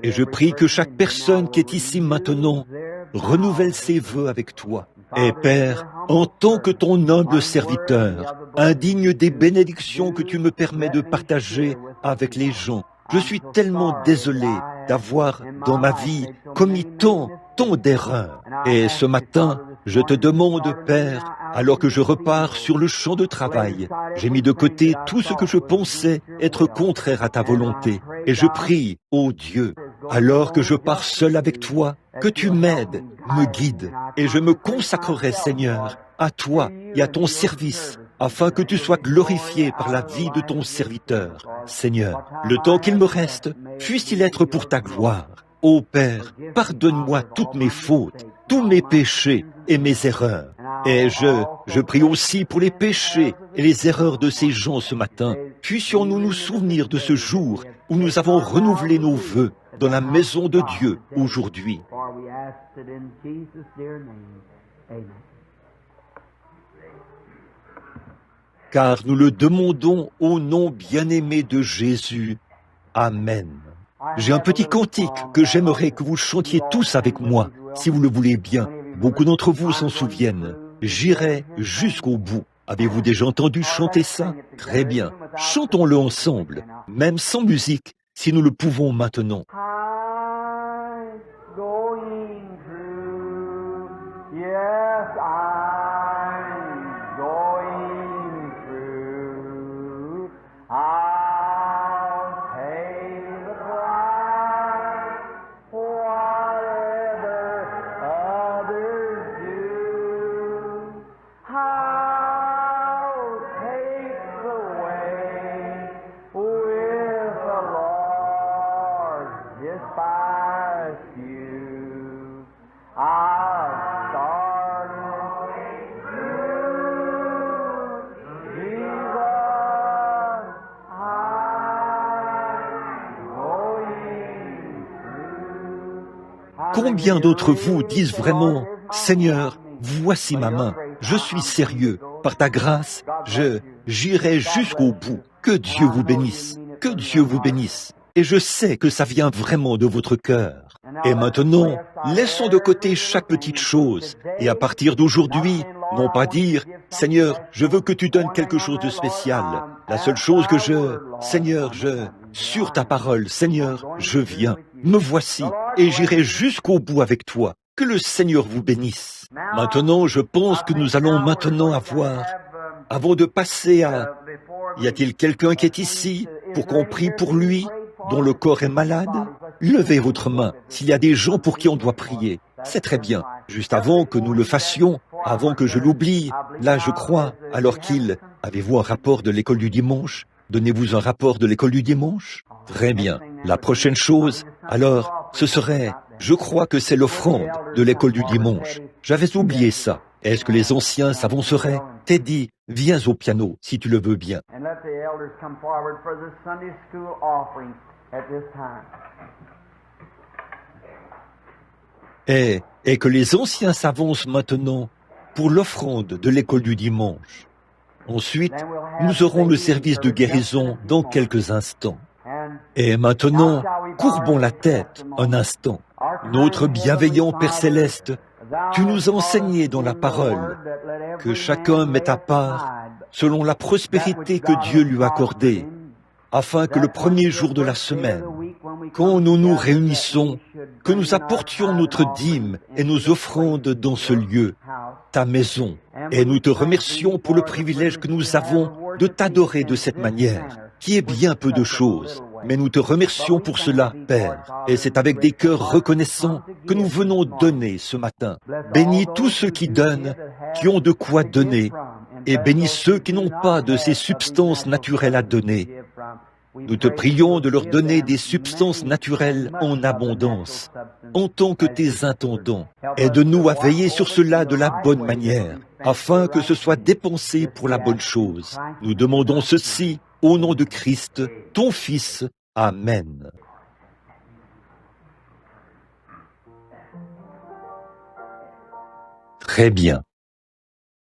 Et je prie que chaque personne qui est ici maintenant renouvelle ses vœux avec toi. Et Père, en tant que ton humble serviteur, indigne des bénédictions que tu me permets de partager avec les gens, je suis tellement désolé d'avoir dans ma vie commis tant d'erreurs. Et ce matin, je te demande, Père, alors que je repars sur le champ de travail, j'ai mis de côté tout ce que je pensais être contraire à ta volonté. Et je prie, ô Dieu, Alors que je pars seul avec toi, que tu m'aides, me guides, et je me consacrerai, Seigneur, à toi et à ton service, afin que tu sois glorifié par la vie de ton serviteur. Seigneur, le temps qu'il me reste, puisse-t-il être pour ta gloire. Ô Père, pardonne-moi toutes mes fautes, tous mes péchés et mes erreurs. Et je prie aussi pour les péchés et les erreurs de ces gens ce matin. Puissions-nous nous souvenir de ce jour où nous avons renouvelé nos vœux dans la maison de Dieu aujourd'hui. Car nous le demandons au nom bien-aimé de Jésus. Amen. J'ai un petit cantique que j'aimerais que vous chantiez tous avec moi, si vous le voulez bien. Beaucoup d'entre vous s'en souviennent. J'irai jusqu'au bout. Avez-vous déjà entendu chanter ça? Très bien. Chantons-le ensemble, même sans musique, si nous le pouvons maintenant. I'm going through, yes, I'm going through. I'll pay the price, whatever others do. I'll take the way with the Lord despise you. I've started through Jesus. I'm going through. Combien d'entre vous disent vraiment, Seigneur, voici ma main, je suis sérieux, par ta grâce, j'irai jusqu'au bout. Que Dieu vous bénisse, que Dieu vous bénisse. Et je sais que ça vient vraiment de votre cœur. Et maintenant, laissons de côté chaque petite chose. Et à partir d'aujourd'hui, non pas dire, Seigneur, je veux que tu donnes quelque chose de spécial. La seule chose que Seigneur, sur ta parole, Seigneur, je viens, me voici, et j'irai jusqu'au bout avec toi. Que le Seigneur vous bénisse. Maintenant, je pense que nous allons maintenant avoir, avant de passer à... Y a-t-il quelqu'un qui est ici pour qu'on prie pour lui, dont le corps est malade? Levez votre main s'il y a des gens pour qui on doit prier. C'est très bien. Juste avant que nous le fassions, avant que je l'oublie, là je crois, alors qu'il... Avez-vous un rapport de l'école du dimanche? Donnez-vous un rapport de l'école du dimanche? Très bien. La prochaine chose, alors, ce serait... Je crois que c'est l'offrande de l'école du dimanche. J'avais oublié ça. Est-ce que les anciens s'avanceraient? Teddy, viens au piano, si tu le veux bien. And let the elders come forward for the Sunday school offering at this time. Et que les anciens s'avancent maintenant pour l'offrande de l'école du dimanche. Ensuite, nous aurons le service de guérison dans quelques instants. Et maintenant, courbons la tête un instant. Notre bienveillant Père Céleste, tu nous as enseigné dans la parole que chacun met à part selon la prospérité que Dieu lui a accordée, afin que le premier jour de la semaine, quand nous nous réunissons, que nous apportions notre dîme et nos offrandes dans ce lieu, ta maison, et nous te remercions pour le privilège que nous avons de t'adorer de cette manière, qui est bien peu de choses. Mais nous te remercions pour cela, Père, et c'est avec des cœurs reconnaissants que nous venons donner ce matin. Bénis tous ceux qui donnent, qui ont de quoi donner, et bénis ceux qui n'ont pas de ces substances naturelles à donner. Nous te prions de leur donner des substances naturelles en abondance, en tant que tes intendants. Aide-nous à veiller sur cela de la bonne manière, afin que ce soit dépensé pour la bonne chose. Nous demandons ceci au nom de Christ, ton Fils. Amen. Très bien.